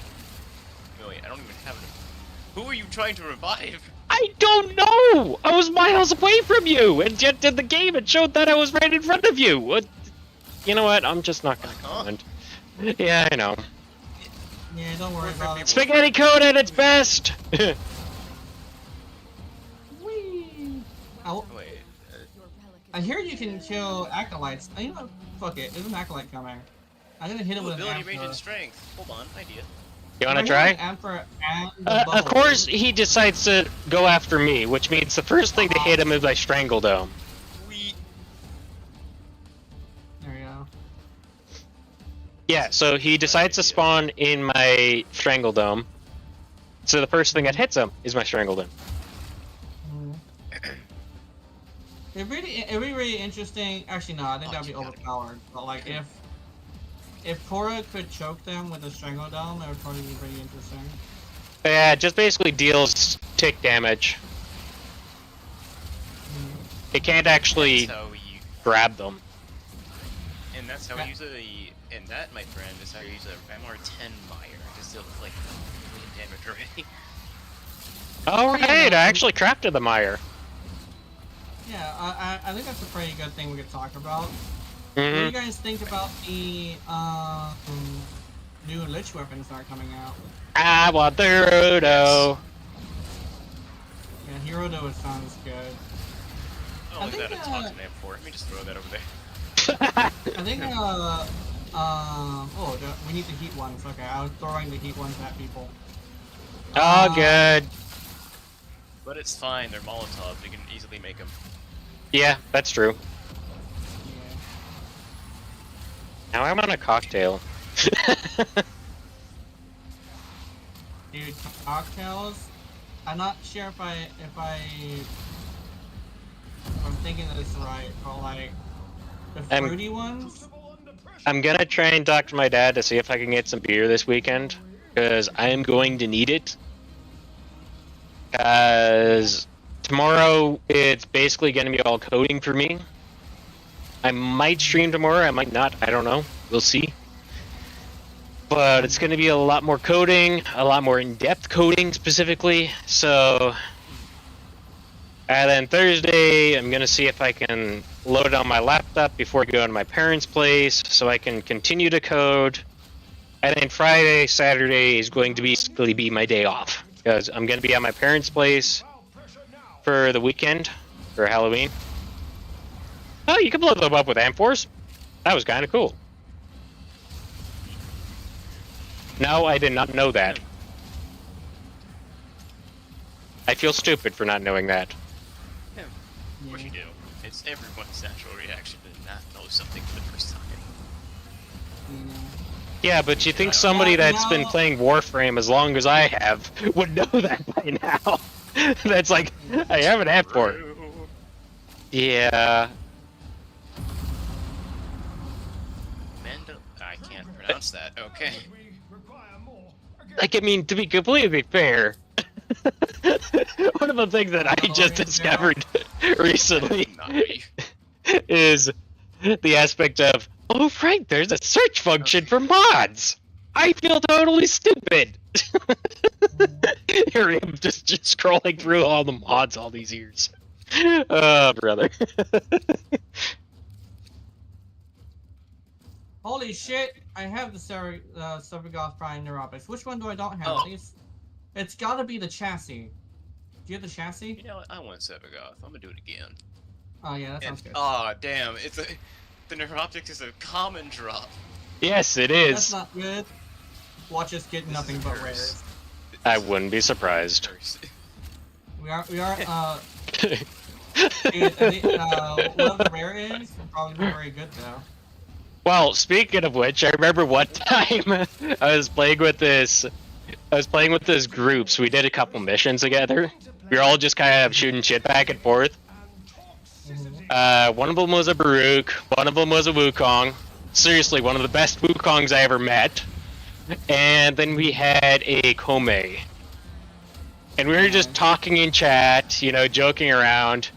Really, I don't even have it. Who are you trying to revive? I don't know! I was miles away from you, and yet in the game it showed that I was right in front of you. What? You know what? I'm just not gonna comment. Yeah, I know. Yeah, don't worry about it. Spaghetti code at its best! Whee! Oh, wait. I hear you can kill acolytes. You know, fuck it. There's an acolyte coming. I'm gonna hit him with an ability, range, and Amphora. strength. Hold on, idea. You wanna I'm try? hitting an Amphora and the Of bubble. course, he decides to go after me, which means the first thing to hit him is my Strangle Dome. There we go. Yeah, so he decides to spawn in my Strangle Dome. So the first thing that hits him is my Strangle Dome. It'd be really interesting. Actually, no, I think that'd be overpowered. But like, if Korra could choke them with a Strangle Dome, that would probably be pretty interesting. Yeah, it just basically deals tick damage. It can't actually grab them. And that's how we usually... And that, my friend, is how you use a MR10 Mire. Just deal like damage already. Alright, I actually crafted the mire. Yeah, I think that's a pretty good thing we could talk about. What do you guys think about the new Lich weapons that are coming out? I want the Hirudo. Yeah, Hirudo sounds good. Oh, I look at think, that, a Toxin M4. Let me just throw that over there. I think, we need the heat ones. Okay, I was throwing the heat ones at people. Oh, good. But it's fine, they're Molotovs. You can easily make them. Yeah, that's true. Yeah. Now I'm on a cocktail. Dude, cocktails? I'm not sure if I'm thinking this right, but like, the fruity ones? I'm gonna try and talk to my dad to see if I can get some beer this weekend, because I am going to need it. Because tomorrow it's basically gonna be all coding for me. I might stream tomorrow, I might not, I don't know. We'll see. But it's gonna be a lot more coding, a lot more in-depth coding specifically, so... And then Thursday, I'm gonna see if I can load it on my laptop before I go to my parents' place, so I can continue to code. And then Friday, Saturday is going to basically be my day off. because I'm gonna be at my parents' place for the weekend for Halloween. Oh, you can blow them up with Amphors. That was kind of cool. No, I did not know that. I feel stupid for not knowing that. Yeah, of course you do. It's everyone's natural reaction to not know something for the first time. Yeah, but you think somebody that's been playing Warframe as long as I have would know that by now? That's like, I have an Amphor. Yeah. I can't pronounce that. Okay. Like, I mean, to be completely fair, one of the things that I just discovered recently is the aspect of, oh right, there's a search function for mods. I feel totally stupid. Here I am just scrolling through all the mods all these years. Oh, brother. Holy shit! I have the Servagoth Prime Neuropics. Which one do I don't have? Oh. It's gotta be the chassis. Do you have the chassis? You know what? I want Servagoth. I'm gonna do it again. Oh yeah, that sounds good. Oh damn! The Neuroptics is a common drop. Yes, it That's is. not good. Watch us get nothing but rares. I wouldn't be surprised. We are dude, I think, whatever the rare is, will probably be very good though. Well, speaking of which, I remember one time I was playing with this group, so we did a couple missions together. We were all just kind of shooting shit back and forth. One of them was a Baruch, one of them was a Wukong. Seriously, one of the best Wukongs I ever met. And then we had a Kome. And we were just talking in chat, you know, joking around.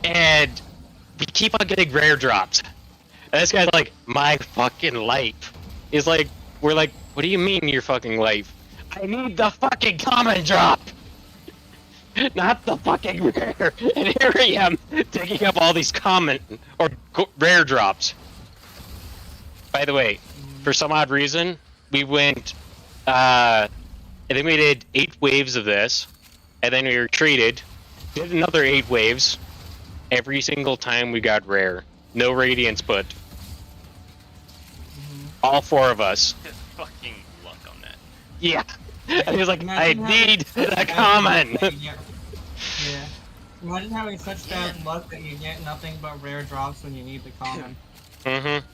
And we keep on getting rare drops. And this guy's like, my fucking life. He's like, we're like, what do you mean your fucking life? I need the fucking common drop! Not the fucking rare. And here I am, taking up all these common, or rare drops. By the way, for some odd reason, we went, and then we did 8 waves of this, and then we retreated, did another 8 waves. Every single time we got rare. No radiance put. All 4 of us. Fucking luck on that. Yeah. And he was like, I need the common! Yeah. Imagine having such bad luck that you get nothing but rare drops when you need the common. Mm-hmm.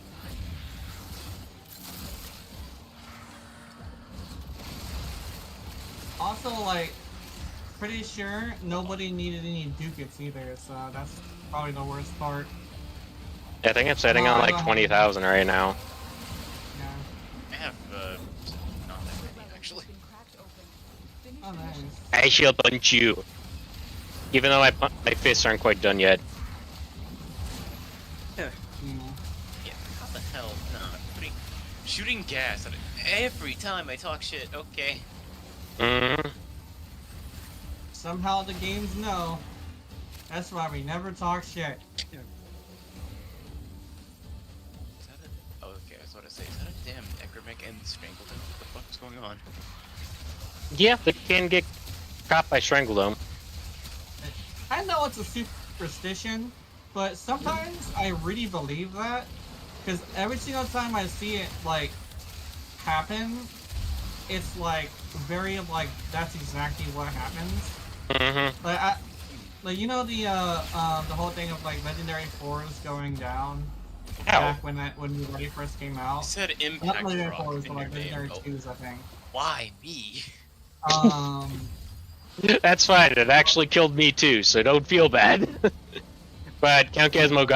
Also, like, pretty sure nobody needed any ducats either, so that's probably the worst part. Yeah, I think I'm setting on like 20,000 right now. Yeah. I have, not that many, actually. Oh, nice. I shall punch you. Even though my fists aren't quite done yet. Yeah, how the hell? Nah, shooting gas at it every time I talk shit, okay. Mm-hmm. Somehow the games know. That's why we never talk shit. Is that a... Oh, okay, I was about to say, is that a damn Necromic and Strangledom? What the fuck is going on? Yeah, they can get caught by Strangledome. I know it's a superstition, but sometimes I really believe that, because every single time I see it, like, happen, it's like, very, like, that's exactly what happens. Mm-hmm. Like, you know the whole thing of, like, Legendary 4s going down? Ow. Back when we really first came out? You said Not Impact Legendary Rock 4s, in but, like, your name. Legendary Oh, 2s, I think. why me? That's fine, it actually killed me too, so don't feel bad. But Count Gazmo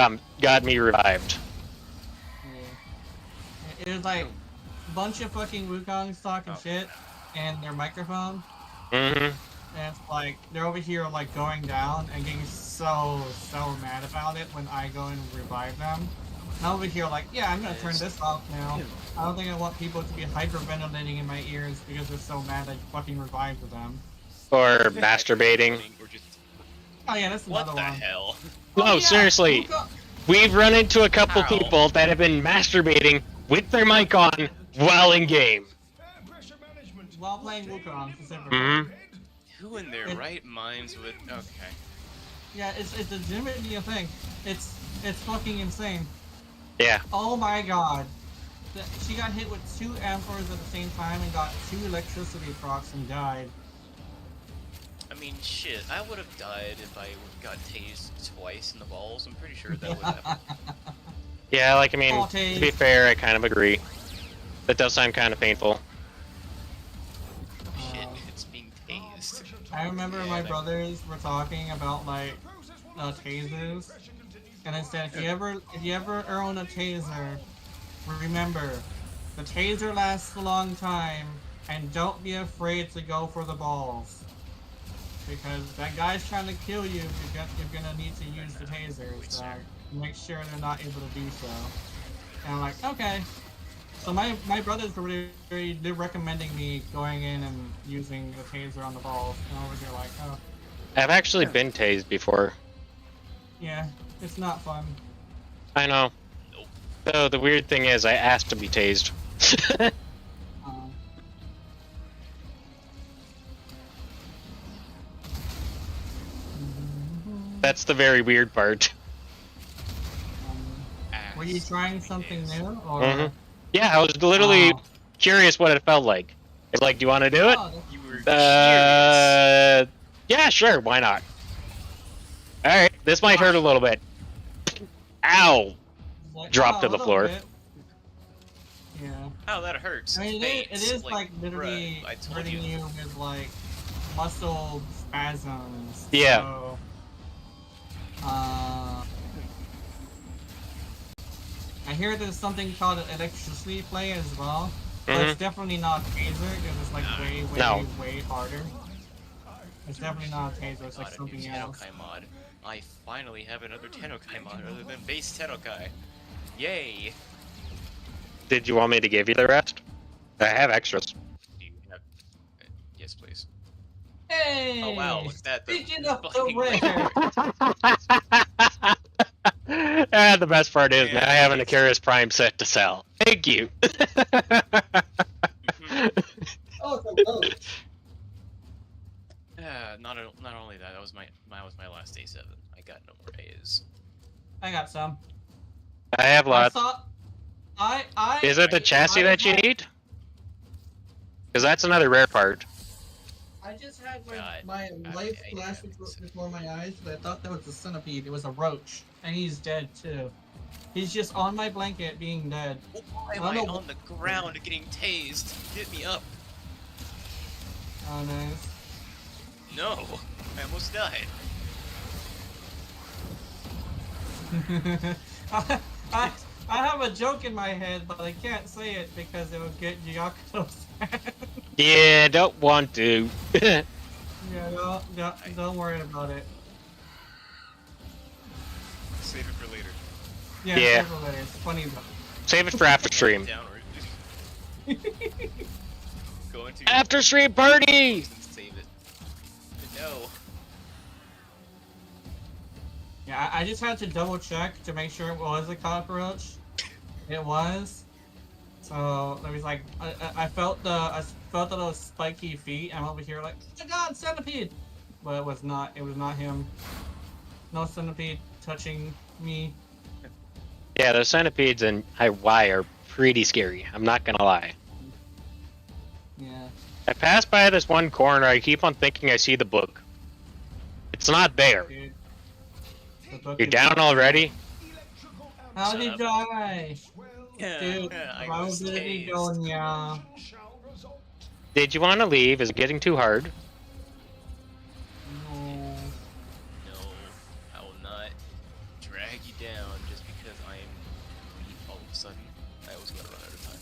got me revived. Yeah. It was like a bunch of fucking Wukongs talking shit and their microphone. Mm-hmm. And it's like, they're over here like going down and getting so mad about it when I go and revive them. And I'm over here like, yeah, I'm gonna turn this off now. I don't think I want people to be hyperventilating in my ears because they're so mad I fucking revived them. Or masturbating. Or just, Oh yeah, that's what another the one. hell? Oh, No, yeah, seriously. Wukong- We've run into a couple Ow. people that have been masturbating with their mic on while in game. Pressure management. while playing Wukong specifically. Mhm. Who in their right minds would? Okay. Yeah, it's legitimately a thing. It's fucking insane. Yeah. Oh my god. She got hit with 2 Emperors at the same time and got 2 electricity procs and died. I mean, shit. I would have died if I got tased twice in the balls. I'm pretty sure that would happen. Yeah, like, I mean, Oh, to be fair, I kind of agree. That does sound kind of painful. Shit, it's being tased. I remember Yeah, my that- brothers were talking about like tasers, and I said if you ever own a taser, remember the taser lasts a long time, and don't be afraid to go for the balls, because that guy's trying to kill you. You're gonna need to use the taser, so make sure they're not able to do so. And I'm like, okay. So my brothers were really they're recommending me going in and using the taser on the balls, and over here like, oh, I've actually been tased before. yeah, it's not fun. I know. So the weird thing is, I asked to be tased. Um, That's the very weird part. were you trying something new, or? Mhm. Yeah, I was literally Oh. curious what it felt like. It's like, do you want to do it? Oh, You were curious. Yeah, sure, why not? Alright, this might hurt a little bit. Ow! like, Dropped oh, to a the little floor. bit. Yeah. Oh, that hurts. I mean, it is like literally bruh, I told hurting you. you with like muscle spasms. Yeah. So, I hear there's something called electricity play as well, but it's definitely not taser because it's like way harder. It's definitely not a taser. It's like Got a new something else. Tennokai mod. I finally have another Tennokai mod other than base Tennokai. Yay! Did you want me to give you the rest? I have extras. Do you have... Yes, please. Hey! Oh wow, look at that. Speaking The of the fucking rare. The best part is, Yeah, now I have an nice. Icarus Prime set to sell. Thank you. Oh, it's a roach. Not only that, that was my last A7. I got no more A's. I got some. I have lots. Is it the chassis that you need? Because that's another rare part. I just had God, my I life need flash that. before my eyes, but I thought that was a centipede. It was a roach, and he's dead too. He's just on my blanket, being dead. Why am I I don't know- on the ground getting tased? Get me up. Oh, nice. No, I almost died. I have a joke in my head, but I can't say it because it would get Giacomo sad. Yeah, don't want to. Yeah, don't worry about it. Save it for later. Yeah, Yeah. save it later. It's funny though. Save it for after stream. Downward. Go into After stream party! and save it. No. Yeah, I just had to double check to make sure it was a cockroach. It was. So there was like I felt the little spiky feet. I'm over here like, oh my god, centipede! But it was not. It was not him. No centipede touching me. Yeah, those centipedes in Hawaii are pretty scary. I'm not gonna lie. Yeah. I passed by this one corner. I keep on thinking I see the book. It's not there. Dude. The book You're is- down already? How Shut did up. die? Yeah, Dude, I why was did he tased. go yeah? Did you want to leave? Is it getting too hard? No. No, I will not drag you down just because I am weak all of a sudden. I was gonna run out of time.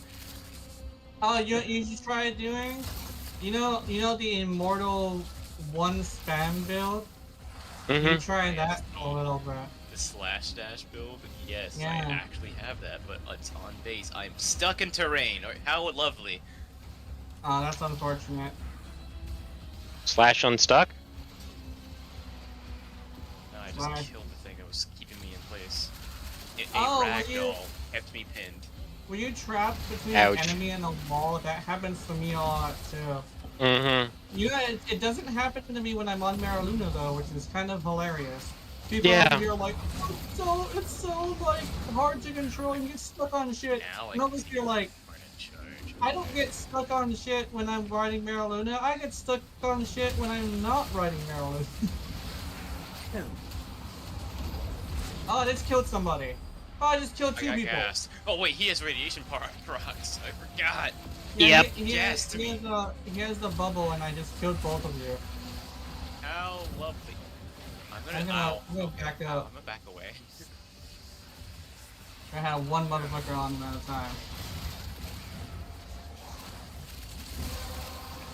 Oh, you just tried doing? You know the Immortal 1 spam build? You try that a little bit. The slash dash build? Yes, Yeah. I actually have that, but it's on base. I'm stuck in terrain. How lovely. Oh, that's unfortunate. Slash unstuck? No, I Why? just killed the thing that was keeping me in place. A Oh, were ragdoll kept me pinned. Were you trapped between Ouch. an enemy and a wall? That happens to me a lot too. Mm-hmm. Yeah, it doesn't happen to me when I'm on Maraluna though, which is kind of hilarious. People over Yeah. here are like, it's so like hard to control and get stuck on shit. Now I And can over see here like, Warren in charge. I don't get stuck on shit when I'm riding Maraluna. I get stuck on shit when I'm not riding Maraluna. Oh, I just killed somebody. Oh, I just killed I two got people. gassed. Oh wait, he has radiation procs. I forgot. Yeah, Yep. Gassed me. he has the bubble, and I just killed both of you. How lovely. I'm Ow. gonna Okay. back Ow, up. I'm gonna back away. I had one motherfucker on them at a time.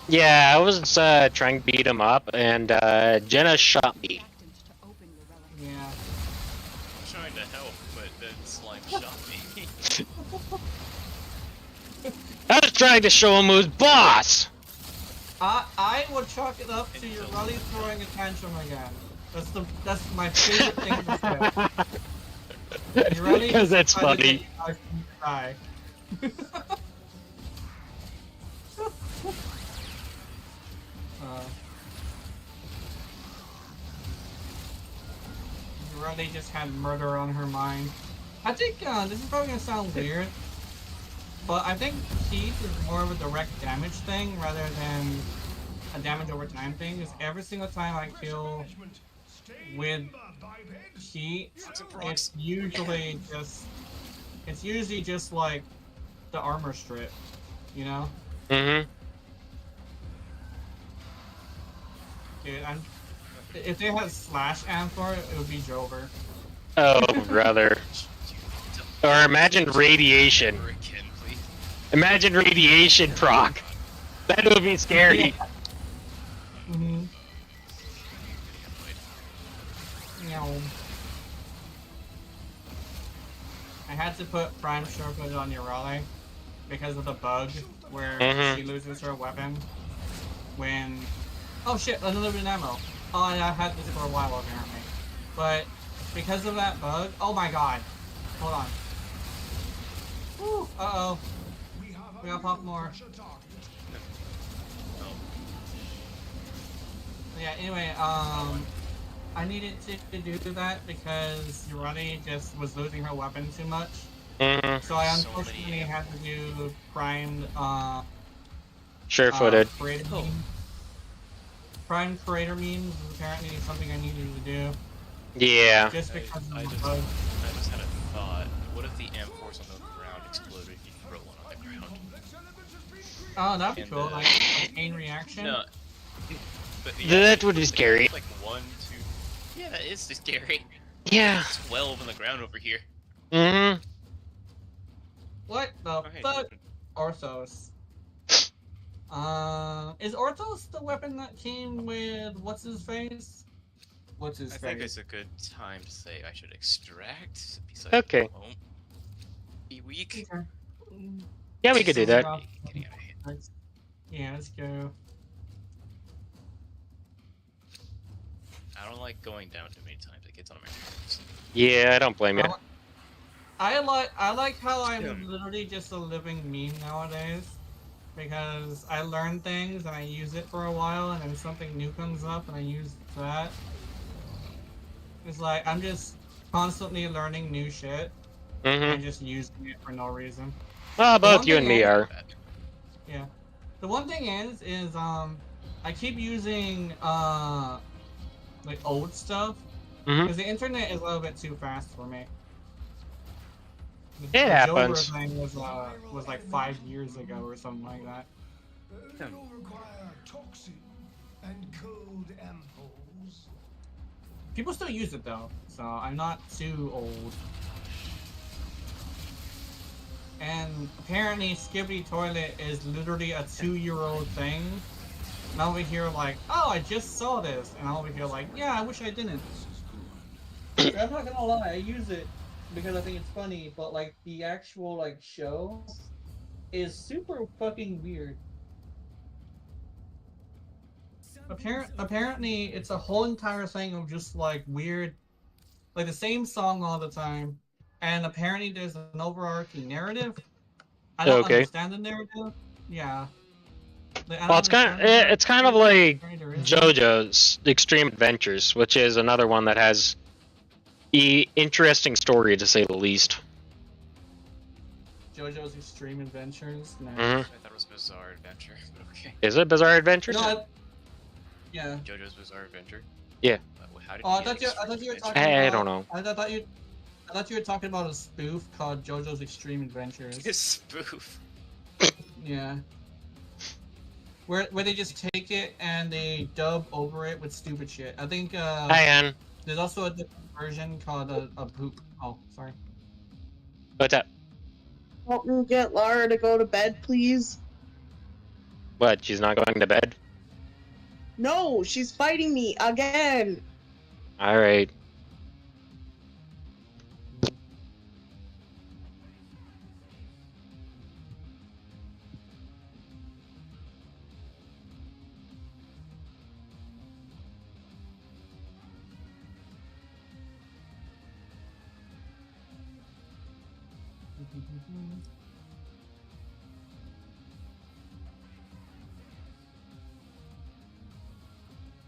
Yeah, I was trying to beat him up, and Jenna shot me. Reactant to open your relic. Yeah. I'm trying to help, but then slime shot me. I was trying to show him who's boss. I would chalk it up to your Ruddy throwing a tantrum again. That's my favorite thing to say. Your Ruddy Because that's trying to get funny. you guys to die. Ruddy just had murder on her mind. I think this is probably gonna sound weird, but I think Heat is more of a direct damage thing rather than a damage over time thing. Because every single time I kill with Heat, it's usually just like the armor strip, you know? Mm-hmm. Dude, if they had Slash Amphor, it would be Jover. Oh, brother. Or imagine radiation. Hurricane, please. Imagine radiation proc. That would be scary. Mm-hmm. I had to put Prime Shortcut on Urale because of the bug where she loses her weapon when... Oh shit, another bit of ammo. Oh, and I've had this for a while apparently. But because of that bug... Oh my god. Hold on. Woo, uh-oh. We gotta pop more. Yeah, anyway, I needed to do that because Urani just was losing her weapon too much. Mm-hmm. So I unfortunately had to do primed, Sure-footed. creator meme. Primed creator memes is apparently something I needed to do. Yeah. Just because of I the just bug. had a thought. What if the M-Force on the ground exploded if you throw one on the ground? Oh, that'd be And, cool, like a chain reaction. No. But, That would be scary. Like 1, 2... Yeah, that is scary. Yeah. 12 on the ground over here. Mm-hmm. What the fuck? Orthos. Is Orthos the weapon that came with what's his face? What's his I face? think it's a good time to say I should extract. Besides, Okay. I won't be weak. Okay. Yeah, we could do that. Getting out of here. Yeah, let's go. I don't like going down too many times. It gets on my nerves. Yeah, I don't blame you. I like how I'm literally just a living meme nowadays. Because I learn things and I use it for a while and then something new comes up and I use that. It's like I'm just constantly learning new shit and just using it for no reason. Well, The both one you thing and me are. Yeah. The one thing is I keep using like old stuff because the internet is a little bit too fast for me. It happens. The thing was like 5 years ago or something like that. You'll require toxin and cold ampoules. People still use it though, so I'm not too old. And apparently Skibbity Toilet is literally a 2-year-old thing. And I'm over here like, oh, I just saw this. And I'm over here like, yeah, I wish I didn't. I'm not gonna lie, I use it because I think it's funny, but like the actual like show is super fucking weird. Apparently it's a whole entire thing of just like weird, like the same song all the time, and apparently there's an overarching narrative. I don't understand the narrative. Yeah. Like, I Well, don't understand that. it's kind of like Right, there is one. JoJo's Extreme Adventures, which is another one that has interesting story to say the least. JoJo's Extreme Adventures. Nice. Mhm. I thought it was Bizarre Adventure, but okay. Is it Bizarre Adventures? No, yeah. JoJo's Bizarre Adventure. Yeah. How did Oh, I he thought get you were Extreme talking Adventure? I about. don't know. I thought you were talking about a spoof called JoJo's Extreme Adventures. It's spoof. Yeah. Where they just take it and they dub over it with stupid shit. I think Hi, Ann. there's also a different version called a poop. Oh, sorry. What's up? Help me get Lara to go to bed, please. What? She's not going to bed? No, she's fighting me again. All right.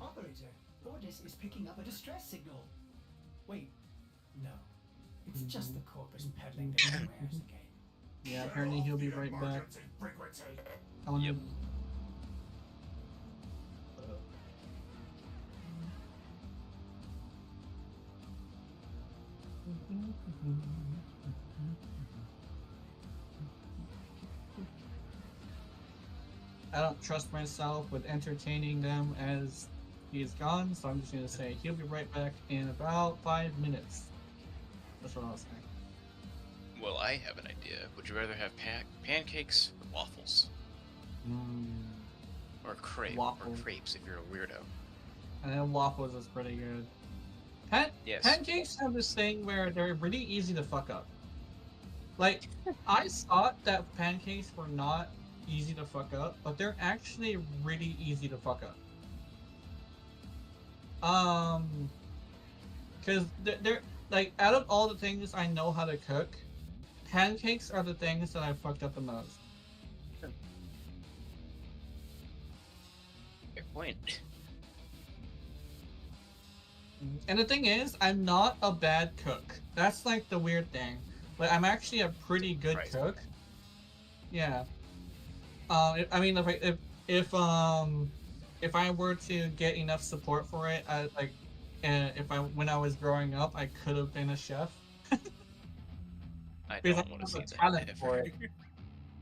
Operator, Ordis is picking up a distress signal. Wait, no. It's just the corpus peddling their wares again. Yeah, apparently he'll be right back. I wanna... Yep. I don't trust myself with entertaining them as he's gone, so I'm just gonna say he'll be right back in about 5 minutes. That's what I was saying. Well, I have an idea. Would you rather have pancakes or waffles? Or crepe? Waffles. Or crepes if you're a weirdo. And then waffles is pretty good. Yes. Pancakes have this thing where they're really easy to fuck up. Like, I thought that pancakes were not easy to fuck up, but they're actually really easy to fuck up. Because they're like, out of all the things I know how to cook, pancakes are the things that I fucked up the most. Fair point. And the thing is, I'm not a bad cook. That's like the weird thing. Like, I'm actually a pretty good Right. cook. Yeah. I mean, if I were to get enough support for it, when I was growing up, I could have been a chef. I Because don't I want have to see the that. talent ever. for it.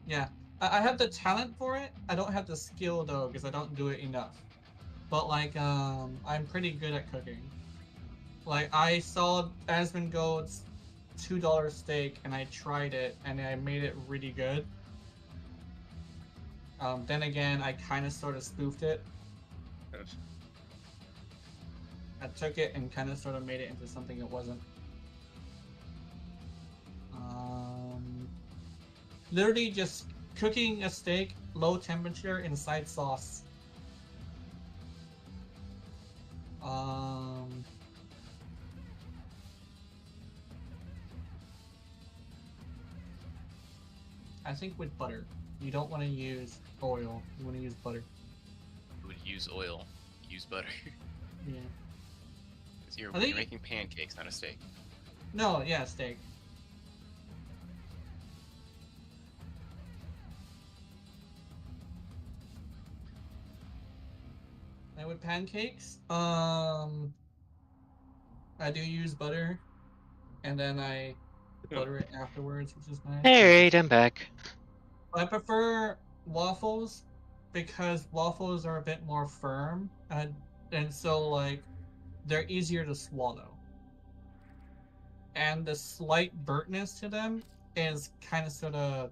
Yeah, I have the talent for it. I don't have the skill though, because I don't do it enough. But like, I'm pretty good at cooking. Like, I saw Asmongold's $2 steak, and I tried it, and I made it really good. Then again, I kind of sort of spoofed it. I took it and kind of sort of made it into something it wasn't. Literally just cooking a steak, low temperature, inside sauce. I think with butter. You don't want to use oil. You want to use butter. You would use oil. Use butter. Yeah. 'Cause you're I think- making pancakes, not a steak. No, yeah, steak. And with pancakes, I do use butter, and then I butter it afterwards, which is nice. Alright, I'm back. I prefer waffles because waffles are a bit more firm, and so like they're easier to swallow. And the slight burntness to them is kind of sort of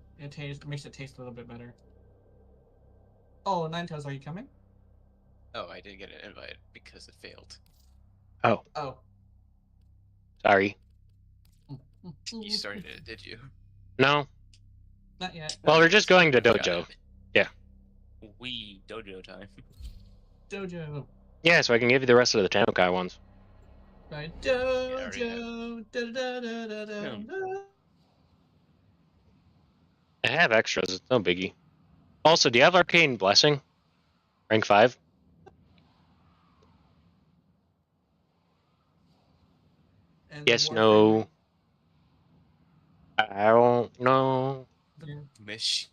makes it taste a little bit better. Oh, Ninetales, are you coming? Oh, I did get an invite because it failed. Oh, Oh. sorry. You started it, did you? No. Not yet. Well, we're just going to Got it. dojo. Yeah. We dojo time. Dojo. Yeah, so I can give you the rest of the Tanukai ones. Right. I already Dojo. Da-da-da-da-da-da. I have extras, it's no biggie. Also, do you have Arcane Blessing? Rank 5? And Yes, Warframe, no. I don't know. yeah. Mish.